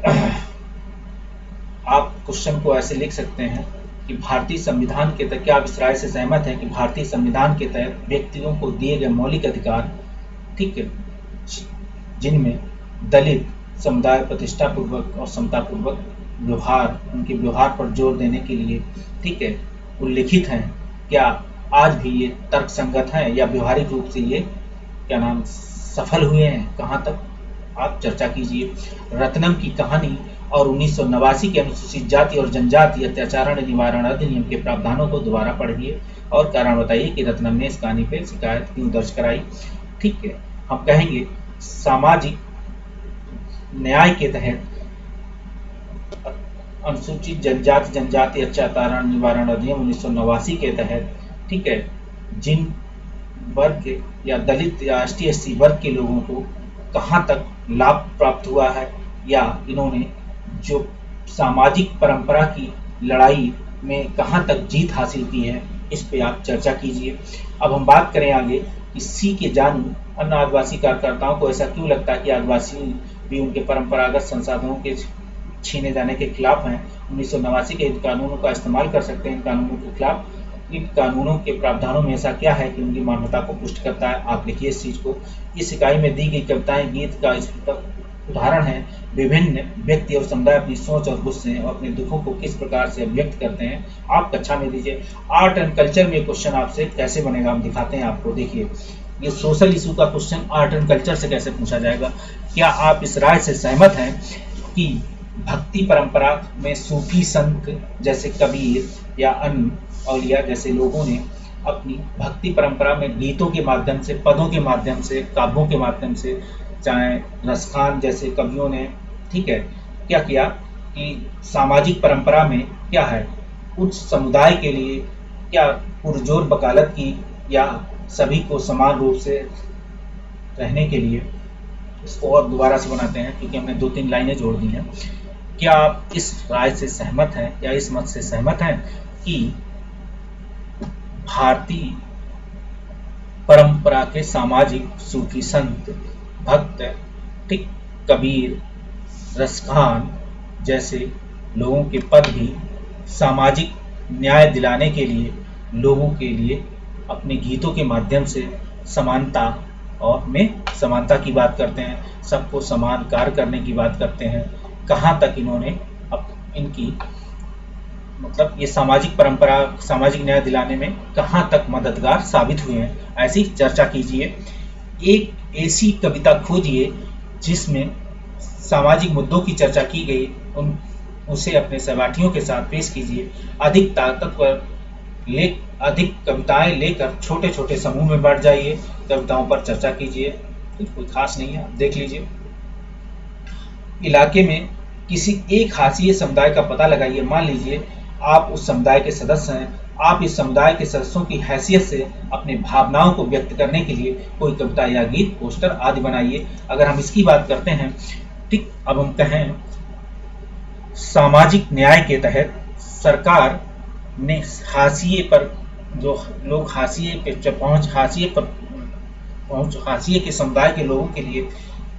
क्वेश्चन को ऐसे लिख सकते हैं कि भारतीय संविधान के तहत क्या आप इस राय से सहमत हैं कि भारतीय संविधान के तहत व्यक्तियों को दिए गए मौलिक अधिकार, ठीक है, जिनमें दलित समुदाय प्रतिष्ठापूर्वक और समतापूर्वक व्यवहार, उनके व्यवहार पर जोर देने के लिए, ठीक है, उल्लिखित हैं, क्या आज भी ये तर्कसंगत हैं या व्यवहारिक रूप से ये क्या नाम सफल हुए हैं? कहाँ तक आप चर्चा कीजिए। रत्नम की कहानी और 1989 के अनुसूचित जाति और जनजाति अत्याचार निवारण अधिनियम के प्रावधानों को दोबारा पढ़िए और कारण बताइए कि रत्नम ने इस कहानी पे शिकायत क्यों दर्ज कराई। ठीक है, हम कहेंगे सामाजिक न्याय के तहत अनुसूचित जनजाति अत्याचार निवारण अधिनियम 1989 के तहत, ठीक है, जिन वर्ग के या दलित या ST/SC वर्ग के लोगों को कहाँ तक लाभ प्राप्त हुआ है या इन्होंने जो सामाजिक परंपरा की लड़ाई में कहाँ तक जीत हासिल की है, इस पे आप चर्चा कीजिए। अब हम बात करें आगे कि सी के जानू अन्य आदिवासी कार्यकर्ताओं को ऐसा क्यों लगता है कि आदिवासी भी उनके परंपरागत संसाधनों के छीने जाने के खिलाफ हैं। 1989 के इन कानूनों का इस्तेमाल कर सकते हैं। इन कानूनों के खिलाफ इन कानूनों के प्रावधानों में ऐसा क्या है कि उनकी मान्यता को पुष्ट करता है। आप लिखिए इस चीज़ को। इस इकाई में दी गई कविताएं गीत का उदाहरण है। विभिन्न व्यक्ति और समुदाय अपनी सोच और गुस्से और अपने दुखों को किस प्रकार से अभिव्यक्त करते हैं, आप कक्षा में दीजिए। आर्ट एंड कल्चर में क्वेश्चन आपसे कैसे बनेगा हम दिखाते हैं आपको। देखिए, ये सोशल इशू का क्वेश्चन आर्ट एंड कल्चर से कैसे पूछा जाएगा। क्या आप इस राय से सहमत हैं कि भक्ति परंपरा में सूफी संत जैसे कबीर या अन्य औलिया जैसे लोगों ने अपनी भक्ति परंपरा में गीतों के माध्यम से, पदों के माध्यम से, काव्यों के माध्यम से, चाहे रसखान जैसे कवियों ने, ठीक है, क्या किया कि सामाजिक परंपरा में क्या है, उच्च समुदाय के लिए क्या पुरजोर वकालत की या सभी को समान रूप से रहने के लिए। इसको और दोबारा से बनाते हैं क्योंकि हमने 2-3 लाइनें जोड़ दी हैं। क्या आप इस राय से सहमत हैं या इस मत से सहमत हैं कि भारतीय परंपरा के सामाजिक सूफी संत, भक्त, ठीक, कबीर, रसखान जैसे लोगों के पद भी सामाजिक न्याय दिलाने के लिए लोगों के लिए अपने गीतों के माध्यम से समानता और में समानता की बात करते हैं, सबको समान कार्य करने की बात करते हैं। कहाँ तक इन्होंने इनकी मतलब ये सामाजिक परंपरा, सामाजिक न्याय दिलाने में कहाँ तक मददगार साबित हुए हैं, ऐसी चर्चा कीजिए। एक ऐसी कविता खोजिए जिसमें सामाजिक मुद्दों की चर्चा की गई, उसे अपने सहपाठियों के साथ पेश कीजिए। अधिक ताकतवर अधिक कविताएं लेकर छोटे छोटे समूह में बांट जाइए, कविताओं पर चर्चा कीजिए। कोई खास नहीं है, आप देख लीजिए। इलाके में किसी एक हाशिए समुदाय का पता लगाइए। मान लीजिए आप उस समुदाय के सदस्य हैं, आप इस समुदाय के सदस्यों की हैसियत से अपने भावनाओं को व्यक्त करने के लिए कोई कविता या गीत, पोस्टर आदि बनाइए। अगर हम इसकी बात करते हैं, ठीक, अब हम कहें सामाजिक न्याय के तहत सरकार ने हाशिए पर जो लोग हाशिए पे पहुंच, हाशिए के समुदाय के लोगों के लिए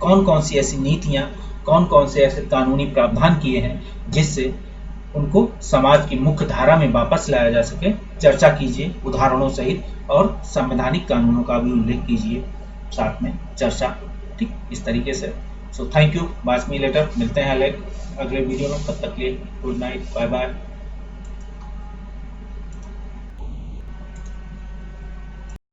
कौन कौन सी ऐसी नीतियां, कौन कौन से ऐसे कानूनी प्रावधान किए हैं जिससे उनको समाज की मुख्य धारा में वापस लाया जा सके। चर्चा कीजिए उदाहरणों सहित और संवैधानिक कानूनों का भी उल्लेख कीजिए साथ में चर्चा, ठीक, इस तरीके से। सो थैंक यू, बात मी लेटर, मिलते हैं अगले वीडियो में। तब तक के लिए गुड नाइट, बाय बाय।